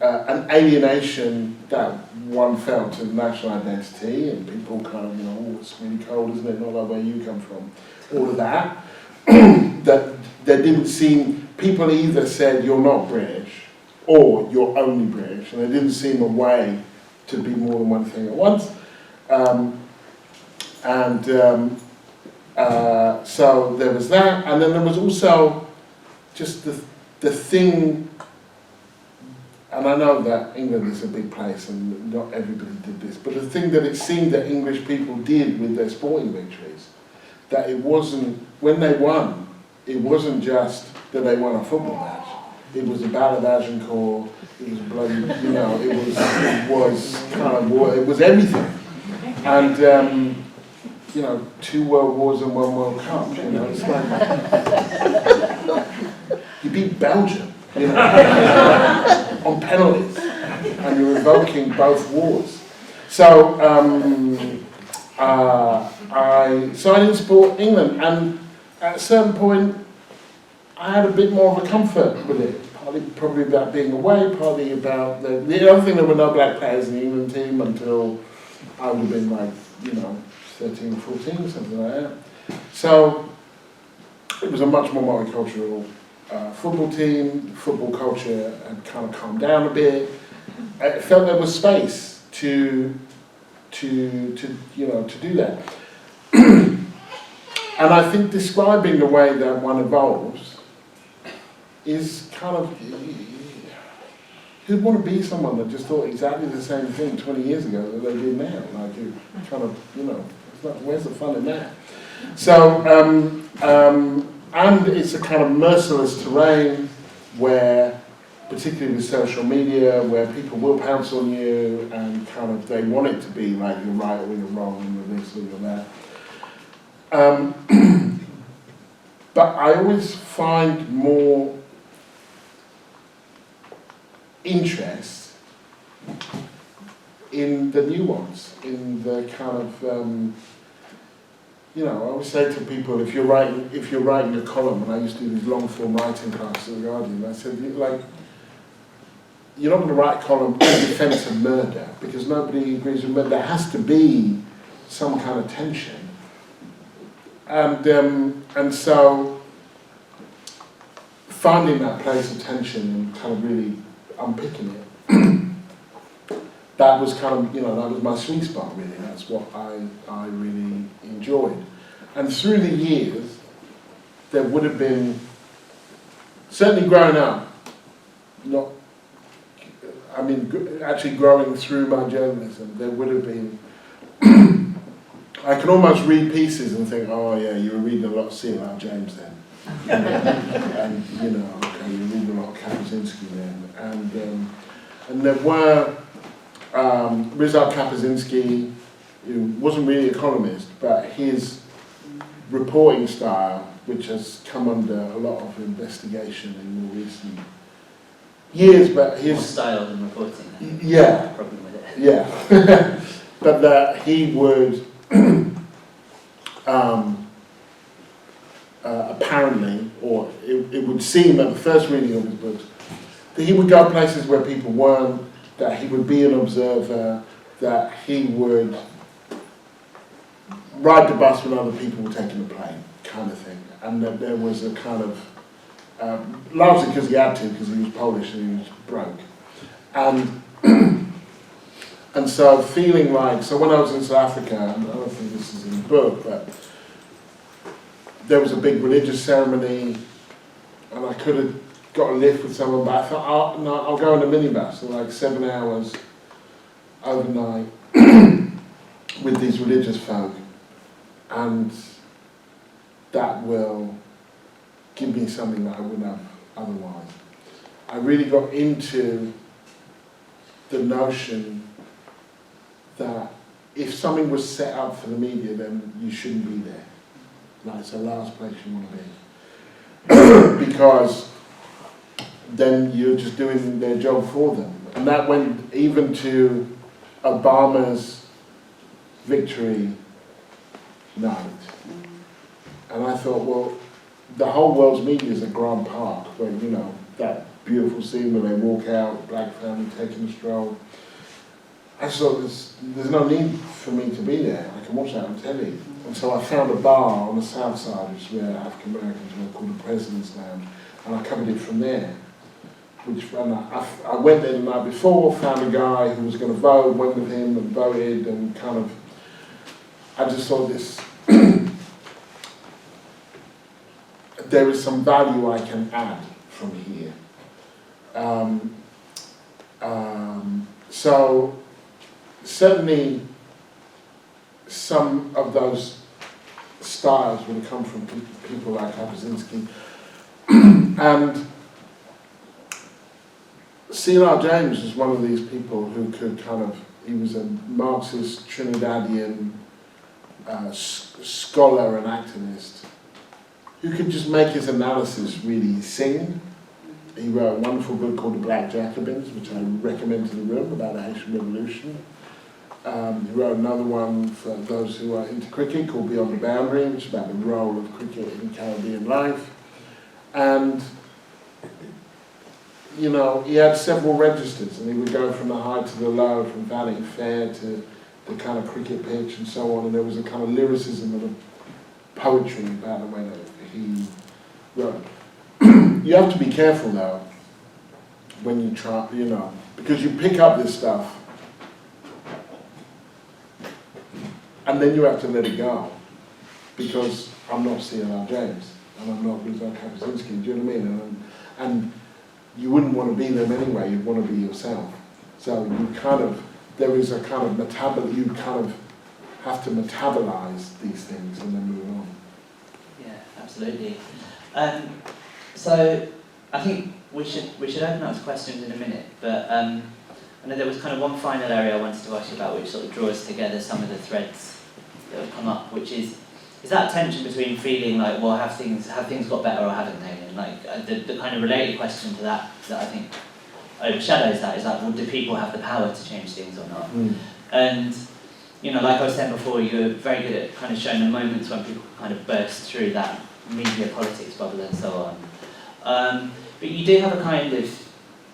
an alienation that one felt to national identity, and people kind of, it's really cold, isn't it? Not like where you come from. All of that. That there didn't seem, people either said you're not British or you're only British, and there didn't seem a way to be more than one thing at once. So there was that, and then there was also just the thing. And I know that England is a big place and not everybody did this, but the thing that it seemed that English people did with their sporting victories, that it wasn't, when they won, it wasn't just that they won a football match. It was a Ballad of Agincourt, it was bloody, it was everything. And, 2 world wars and 1 World Cup, it's like, you beat Belgium. On penalties, and you're evoking both wars. So so I didn't support England, and at a certain point I had a bit more of a comfort with it, partly probably about being away, partly about the other thing, there were no black players in the England team until I would have been like, 13, 14, something like that. So it was a much more multicultural football team. Football culture had kind of calmed down a bit. I felt there was space to do that. And I think describing the way that one evolves is kind of, who'd want to be someone that just thought exactly the same thing 20 years ago that they did now? Like, you kind of, it's like, where's the fun in that? So, and it's a kind of merciless terrain where, particularly with social media, where people will pounce on you and kind of, they want it to be like you're right or you're wrong and you're this or you're that. But I always find more interest in the nuance, in the kind of, I always say to people, if you're writing a column, and I used to do these long form writing classes at The Guardian, I said, you're not going to write a column in defence of murder, because nobody agrees with murder. There has to be some kind of tension. And so finding that place of tension and kind of really unpicking it, that was kind of, that was my sweet spot really. That's what I really enjoyed. And through the years, there would have been, certainly growing up, actually growing through my journalism, there would have been, I can almost read pieces and think, oh yeah, you were reading a lot of C.L.R. James then. And okay, you're reading a lot of Kapuscinski then. And there were Ryszard Kapuscinski, who wasn't really a columnist, but his reporting style, which has come under a lot of investigation in more recent years, but his... More style than reporting. Yeah. Problem with it. Yeah. But that he would... apparently, or it would seem at the first reading of his books, that he would go places where people weren't, that he would be an observer, that he would ride the bus when other people were taking the plane, kind of thing. And that there was a kind of, largely because he had to, because he was Polish and he was broke. And so feeling like, so when I was in South Africa, and I don't think this is in the book, but there was a big religious ceremony, and I could have got a lift with someone, but I thought, I'll go in a minibus, so like 7 hours overnight with these religious folk, and that will give me something that I wouldn't have otherwise. I really got into the notion that if something was set up for the media, then you shouldn't be there. Like, it's the last place you want to be. Because then you're just doing their job for them. And that went even to Obama's victory night. And I thought, well, the whole world's media is at Grant Park, where, that beautiful scene where they walk out, black family taking a stroll. I just thought there's no need for me to be there. I can watch that on telly. And so I found a bar on the south side, which is where African Americans were, called the President's Lounge, and I covered it from there. I went there the night before, found a guy who was going to vote, went with him and voted, and kind of, I just thought this, there is some value I can add from here. So certainly some of those styles would have come from people like Kapuscinski. And C.L.R. James was one of these people who could he was a Marxist Trinidadian scholar and activist who could just make his analysis really sing. He wrote a wonderful book called The Black Jacobins, which I recommend to the room, about the Haitian Revolution. He wrote another one for those who are into cricket called Beyond the Boundary, which is about the role of cricket in Caribbean life. And, you know, he had several registers, and he would go from the high to the low, from Valley Fair to the kind of cricket pitch and so on, and there was a kind of lyricism and a poetry about the way that he wrote. You have to be careful, though, when you try, you know, because you pick up this stuff, and then you have to let it go, because I'm not C.L.R. James, and I'm not Rizzo Kapuscinski, do you know what I mean? And you wouldn't want to be them anyway, you'd want to be yourself. So you kind of, there is a kind of you kind of have to metabolize these things and then move on. Yeah, absolutely. So I think we should open up to questions in a minute, but I know there was kind of one final area I wanted to ask you about, which sort of draws together some of the threads that have come up, which is that tension between feeling like, well, have things got better or haven't they? And like the kind of related question to that I think overshadows that is like, well, do people have the power to change things or not? And you know, like I was saying before, you're very good at kind of showing the moments when people kind of burst through that media politics bubble and so on. But you do have a kind of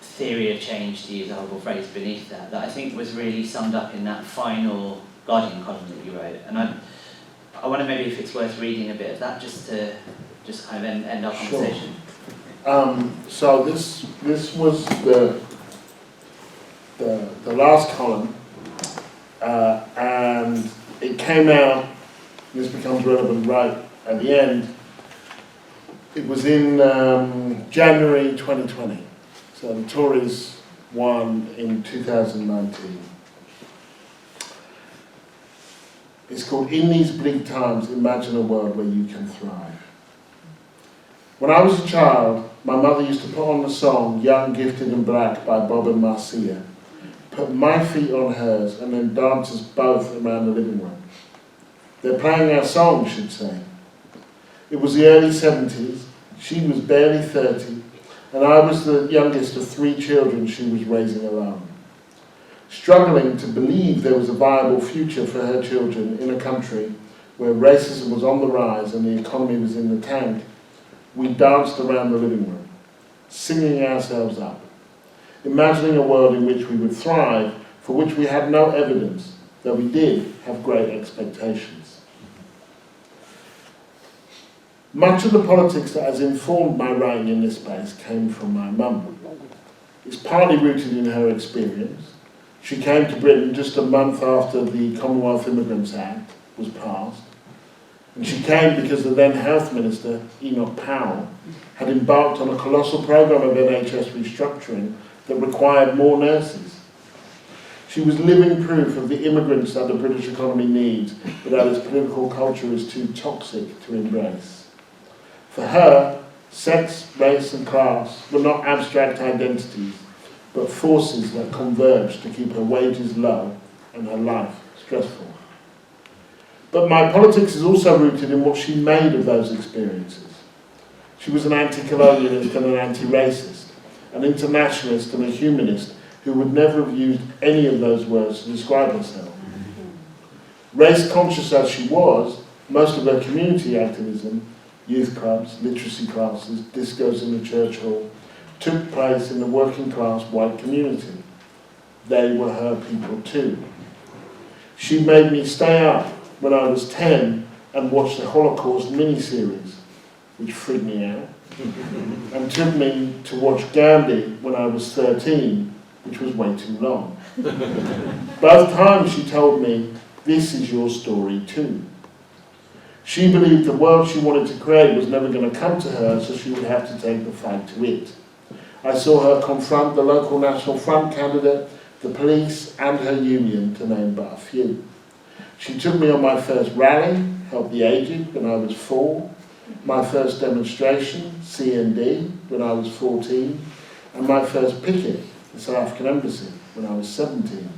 theory of change, to use a horrible phrase, beneath that I think was really summed up in that final Guardian column that you wrote. And I wonder maybe if it's worth reading a bit of that just to kind of end our conversation. Sure. So this was the last column, and it came out, this becomes relevant right at the end. It was in January 2020. So the Tories won in 2019. It's called In These Bleak Times, Imagine a World Where You Can Thrive. When I was a child, my mother used to put on the song Young, Gifted and Black by Bob and Marcia, put my feet on hers, and then dance us both around the living room. They're playing our song, she'd say. It was the early 70s, she was barely 30, and I was the youngest of 3 children she was raising alone. Struggling to believe there was a viable future for her children in a country where racism was on the rise and the economy was in the tank, we danced around the living room, singing ourselves up, imagining a world in which we would thrive, for which we had no evidence, though we did have great expectations. Much of the politics that has informed my writing in this space came from my mum. It's partly rooted in her experience. She came to Britain just a month after the Commonwealth Immigrants Act was passed. And she came because the then Health Minister, Enoch Powell, had embarked on a colossal programme of NHS restructuring that required more nurses. She was living proof of the immigrants that the British economy needs, but that its political culture is too toxic to embrace. For her, sex, race and class were not abstract identities, but forces that converged to keep her wages low and her life stressful. But my politics is also rooted in what she made of those experiences. She was an anti-colonialist and an anti-racist, an internationalist and a humanist who would never have used any of those words to describe herself. Race-conscious as she was, most of her community activism, youth clubs, literacy classes, discos in the church hall, took place in the working class white community. They were her people too. She made me stay up when I was 10 and watch the Holocaust miniseries, which freaked me out, and took me to watch Gandhi when I was 13, which was way too long. Both times she told me, this is your story too. She believed the world she wanted to create was never going to come to her, so she would have to take the fight to it. I saw her confront the local National Front candidate, the police, and her union, to name but a few. She took me on my first rally, Help the Aged, when I was 4, my first demonstration, CND, when I was 14, and my first picket, the South African Embassy, when I was 17.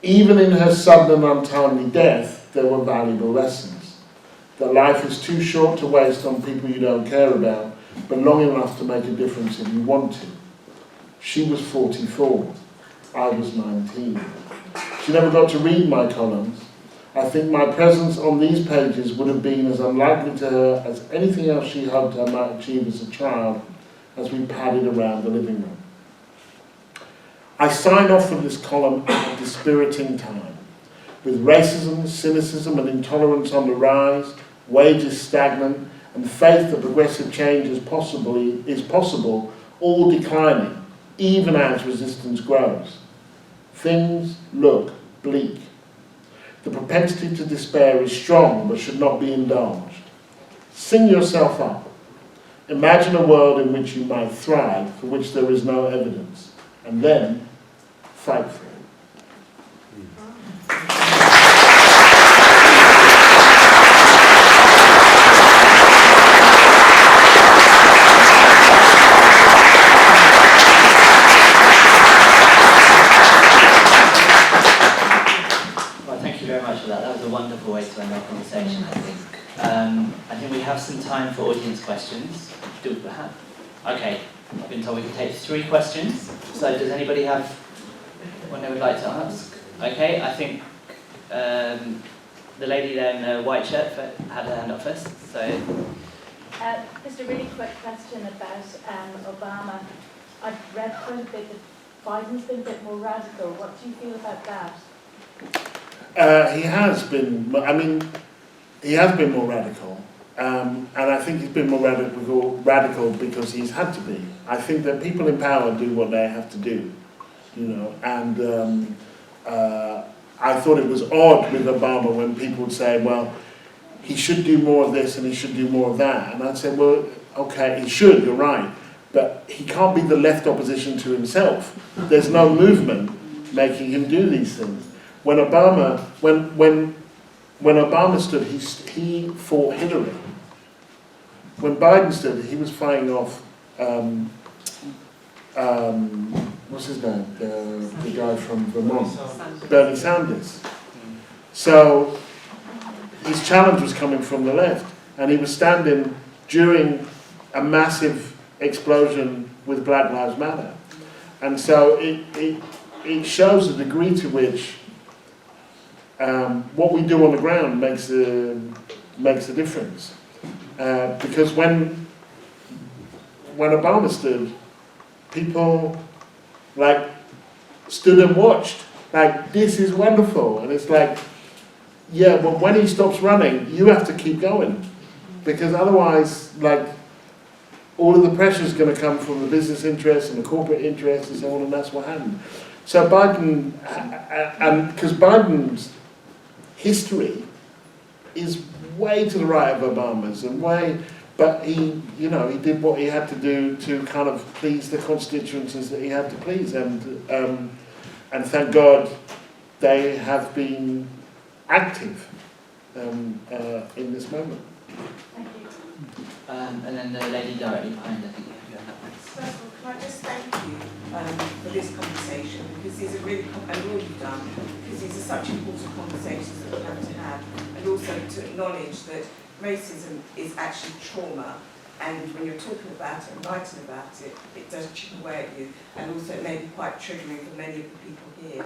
Even in her sudden and untimely death, there were valuable lessons. That life is too short to waste on people you don't care about, but long enough to make a difference if you want to. She was 44. I was 19. she never got to read my columns, I think my presence on these pages would have been as unlikely to her as anything else she hoped I might achieve as a child as we padded around the living room. I sign off from this column at a dispiriting time, with racism, cynicism and intolerance on the rise, wages stagnant, and faith that progressive change is possible, all declining, even as resistance grows. Things look bleak. The propensity to despair is strong but should not be indulged. Sing yourself up. Imagine a world in which you might thrive, for which there is no evidence, and then fight for it. Well, thank you very much for that. That was a wonderful way to end our conversation, I think. I think we have some time for audience questions. Do we have? Okay, I've been told we can take 3 questions. So does anybody have one they would like to ask? Okay, I think the lady there in the white shirt had her hand up first. So, just a really quick question about Obama. I've read quite a bit that Biden's been a bit more radical. What do you feel about that? He has been. I mean, he has been more radical, and I think he's been more radical because he's had to be. I think that people in power do what they have to do, you know. And I thought it was odd with Obama when people would say, "Well, he should do more of this and he should do more of that," and I'd say, "Well, okay, he should. You're right, but he can't be the left opposition to himself. There's no movement making him do these things." When Obama stood, he fought Hillary. When Biden stood, he was fighting off, what's his name? The guy from Vermont, Bernie Sanders. So his challenge was coming from the left, and he was standing during a massive explosion with Black Lives Matter. And so it shows the degree to which what we do on the ground makes a difference. Because when Obama stood, people stood and watched. This is wonderful. And it's like, yeah, but when he stops running, you have to keep going. Because otherwise, all of the pressure is going to come from the business interests and the corporate interests and so on, and that's what happened. So Biden, and because Biden's history is way to the right of Obama's but he did what he had to do to kind of please the constituencies that he had to please, and thank God they have been active in this moment. Thank you. and then the lady directly behind, I think you have that one. First of all, can I just thank you for this conversation, because these are really, and all you've done, because these are such important conversations that we have to have, and also to acknowledge that racism is actually trauma, and when you're talking about it and writing about it, it does chip away at you, and also it may be quite triggering for many of the people here.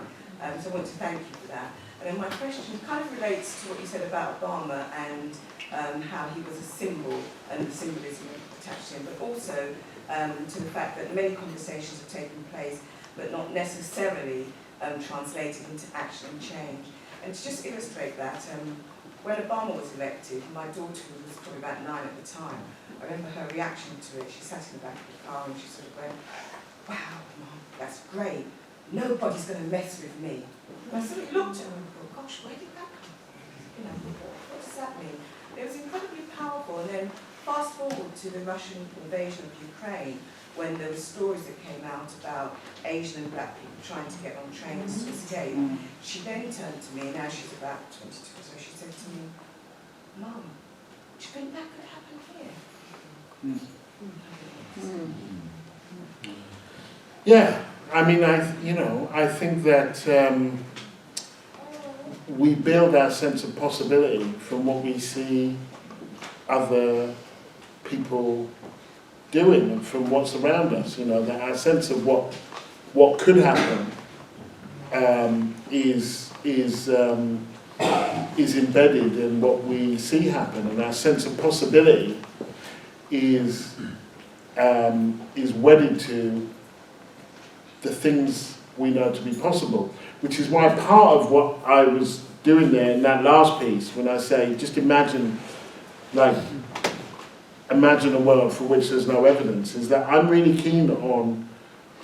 So I want to thank you for that. And then my question kind of relates to what you said about Obama and how he was a symbol and the symbolism attached to him, but also to the fact that many conversations have taken place, but not necessarily translated into action and change. And to just illustrate that, when Obama was elected, my daughter, who was probably about 9 at the time, I remember her reaction to it. She sat in the back of the car and she sort of went, "Wow, Mom, that's great. Nobody's going to mess with me." And I sort of looked at her and thought, "Gosh, where did that come from? What does that mean?" It was incredibly powerful. And then fast forward to the Russian invasion of Ukraine, when there were stories that came out about Asian and black people trying to get on trains to escape. She then turned to me, now she's about 22, so she said to me, "Mum, do you think that could happen here?" Yeah, I mean, I think that we build our sense of possibility from what we see other people doing and from what's around us. That our sense of what could happen is embedded in what we see happen, and our sense of possibility is wedded to the things we know to be possible, which is why part of what I was doing there in that last piece, when I say just imagine a world for which there's no evidence, is that I'm really keen on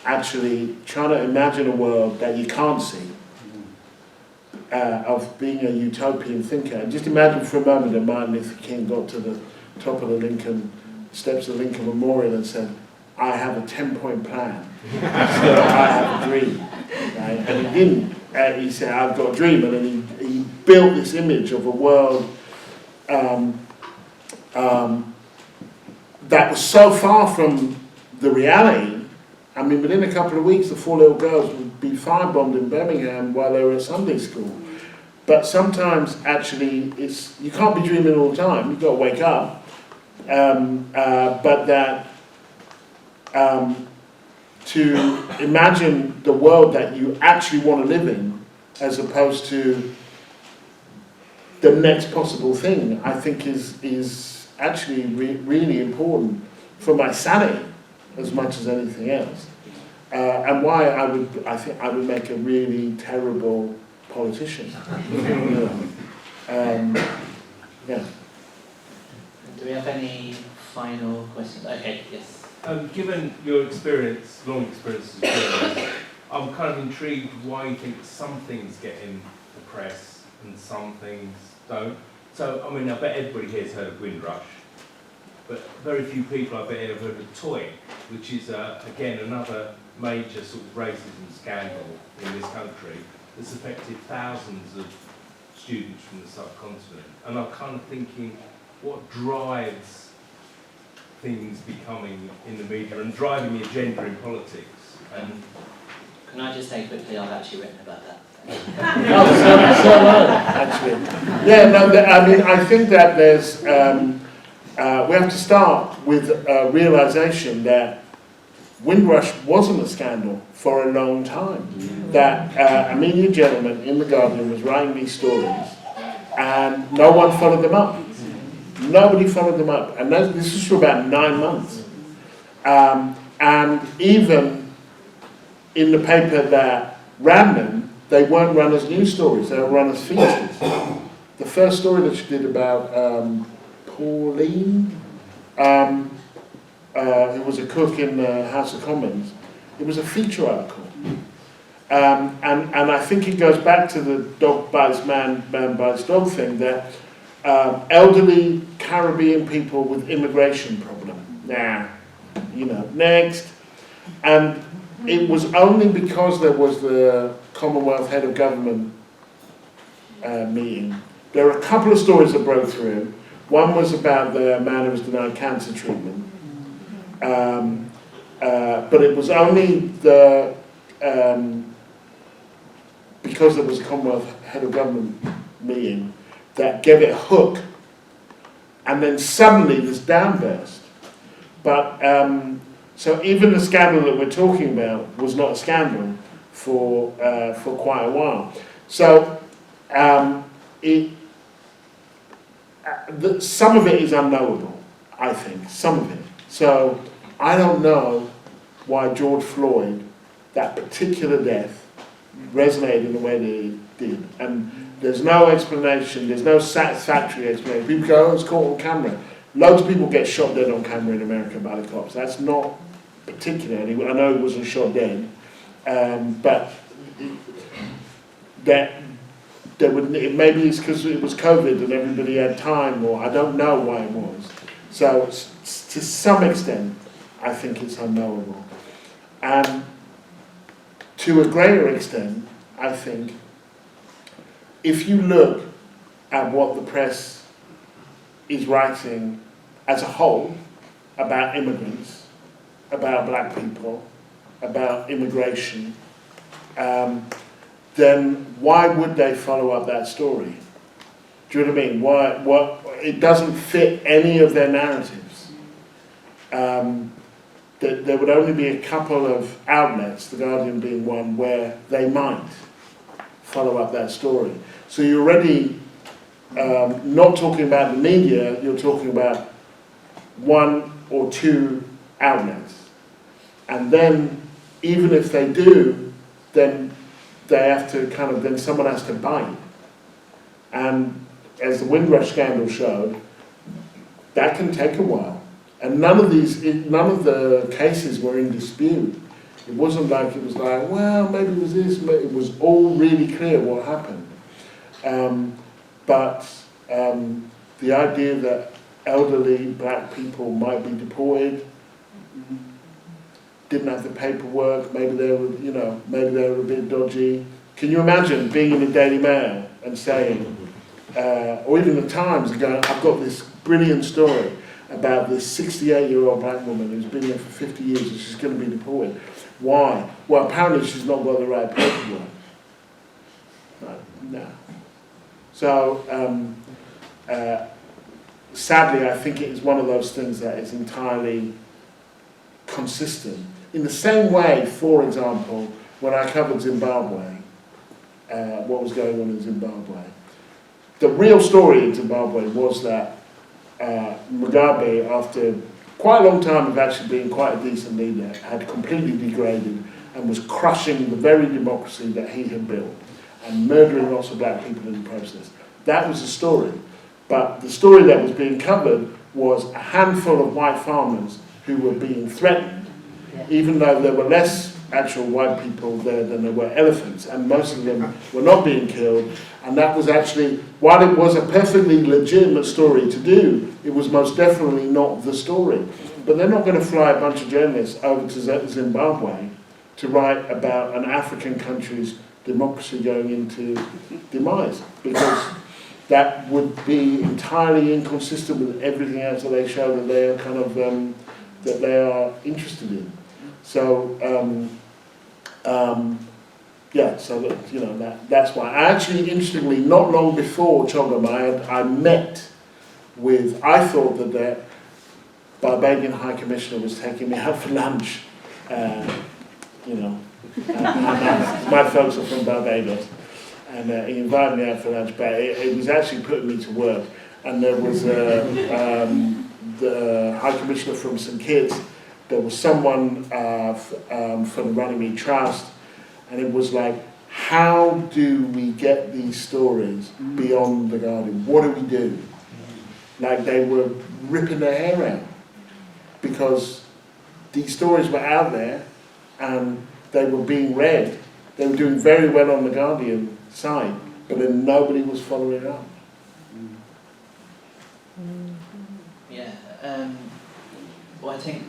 actually trying to imagine a world that you can't see, of being a utopian thinker. And just imagine for a moment that Martin Luther King got to the top of the steps of the Lincoln Memorial and said, I have a 10-point plan, so I have a dream. Right? And he didn't. He said, I've got a dream. And then he built this image of a world that was so far from the reality. I mean, within a couple of weeks, the 4 little girls would be firebombed in Birmingham while they were at Sunday school. But sometimes, actually, you can't be dreaming all the time. You've got to wake up. But that to imagine the world that you actually want to live in, as opposed to the next possible thing, I think is actually really important for my sanity as much as anything else, and why I think I would make a really terrible politician. Yeah. Do we have any final questions? Okay, yes. Given your experience, long experience as a journalist, I'm kind of intrigued why you think some things get in the press and some things don't. So, I mean, I bet everybody here has heard of Windrush, but very few people, I bet, have heard of Toy, which is, again, another major sort of racism scandal in this country that's affected thousands of students from the subcontinent. And I'm kind of thinking, what drives things becoming in the media and driving the agenda in politics? And can I just say quickly, I've actually written about that. Actually. Yeah, no, I mean, I think that there's, we have to start with a realization that Windrush wasn't a scandal for a long time. That a media gentleman in The Guardian was writing these stories and no one followed them up. Nobody followed them up. And this was for about 9 months. And even in the paper that ran them, they weren't run as news stories, they were run as features. The first story that she did about Pauline, who was a cook in the House of Commons, it was a feature article. And I think it goes back to the dog bites man bites dog thing, that elderly Caribbean people with immigration problem. Next. And it was only because there was the Commonwealth Head of Government meeting. There were a couple of stories that broke through. One was about the man who was denied cancer treatment. But it was only because there was a Commonwealth Head of Government meeting that gave it a hook. And then suddenly this downburst. But so even the scandal that we're talking about was not a scandal for quite a while. So some of it is unknowable, I think, some of it. So I don't know why George Floyd, that particular death, resonated in the way that it did. And there's no explanation, there's no satisfactory explanation. People go, oh, it's caught on camera. Loads of people get shot dead on camera in America by the cops. That's not particularly, I know he wasn't shot dead, but maybe it's because it was COVID and everybody had time, or I don't know why it was. So to some extent, I think it's unknowable. And to a greater extent, I think, if you look at what the press is writing as a whole about immigrants, about black people, about immigration, then why would they follow up that story? Do you know what I mean? It doesn't fit any of their narratives. There would only be a couple of outlets, The Guardian being one, where they might follow up that story. So you're already not talking about the media, you're talking about one or two outlets. And then, even if they do, then they have to then someone has to bite. And as the Windrush scandal showed, that can take a while. And none of the cases were in dispute. It wasn't like it was like, well, maybe it was this, maybe it was all really clear what happened. But the idea that elderly black people might be deported, didn't have the paperwork, maybe they were, maybe they were a bit dodgy. Can you imagine being in the Daily Mail and saying, or even the Times, and going, I've got this brilliant story about this 68-year-old black woman who's been there for 50 years and she's going to be deported. Why? Well, apparently she's not got the right paperwork. No. So, sadly, I think it is one of those things that is entirely consistent. In the same way, for example, when I covered Zimbabwe, what was going on in Zimbabwe, the real story in Zimbabwe was that Mugabe, after quite a long time of actually being quite a decent leader, had completely degraded and was crushing the very democracy that he had built and murdering lots of black people in the process. That was the story. But the story that was being covered was a handful of white farmers who were being threatened, even though there were less actual white people there than there were elephants, and most of them were not being killed. And that was actually, while it was a perfectly legitimate story to do, it was most definitely not the story. But they're not going to fly a bunch of journalists over to Zimbabwe to write about an African country's democracy going into demise, because that would be entirely inconsistent with everything else that they show that they are that they are interested in. So that's why. I actually, interestingly, not long before Chogam, I met with, I thought that the Barbadian High Commissioner was taking me out for lunch. My folks are from Barbados, and he invited me out for lunch, but it was actually putting me to work. And there was the High Commissioner from St Kitts, there was someone from the Runnymede Trust, and it was like, how do we get these stories beyond the Guardian? What do we do? Like, they were ripping their hair out because these stories were out there and they were being read. They were doing very well on the Guardian side, but then nobody was following up. Yeah, well, I think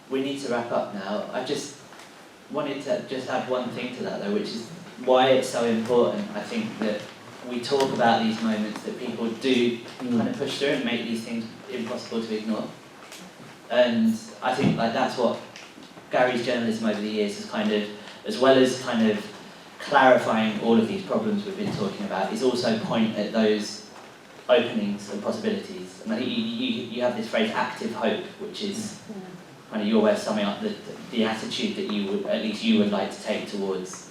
we need to wrap up now. I just wanted to just add one thing to that, though, which is why it's so important. I think that we talk about these moments that people do kind of push through and make these things impossible to ignore. And I think that's what Gary's journalism over the years has kind of, as well as kind of clarifying all of these problems we've been talking about, is also point at those openings and possibilities. And I think you have this phrase, active hope, which is kind of your way of summing up the attitude that you would like to take towards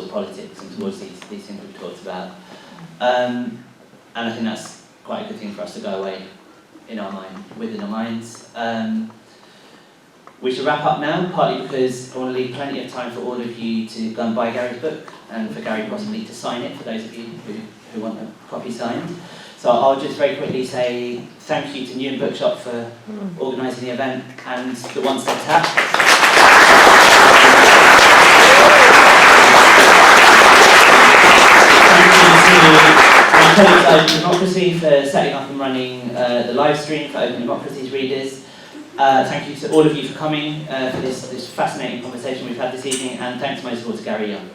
politics and towards these things we've talked about. And I think that's quite a good thing for us to go away within our minds. We should wrap up now, partly because I want to leave plenty of time for all of you to go and buy Gary's book, and for Gary possibly to sign it, for those of you who want a copy signed. So I'll just very quickly say thank you to Newham Bookshop for organising the event, and the Wanstead Tap. Thank you to Open Democracy for setting up and running the live stream for Open Democracy's readers. Thank you to all of you for coming for this fascinating conversation we've had this evening, and thanks most of all to Gary Younge.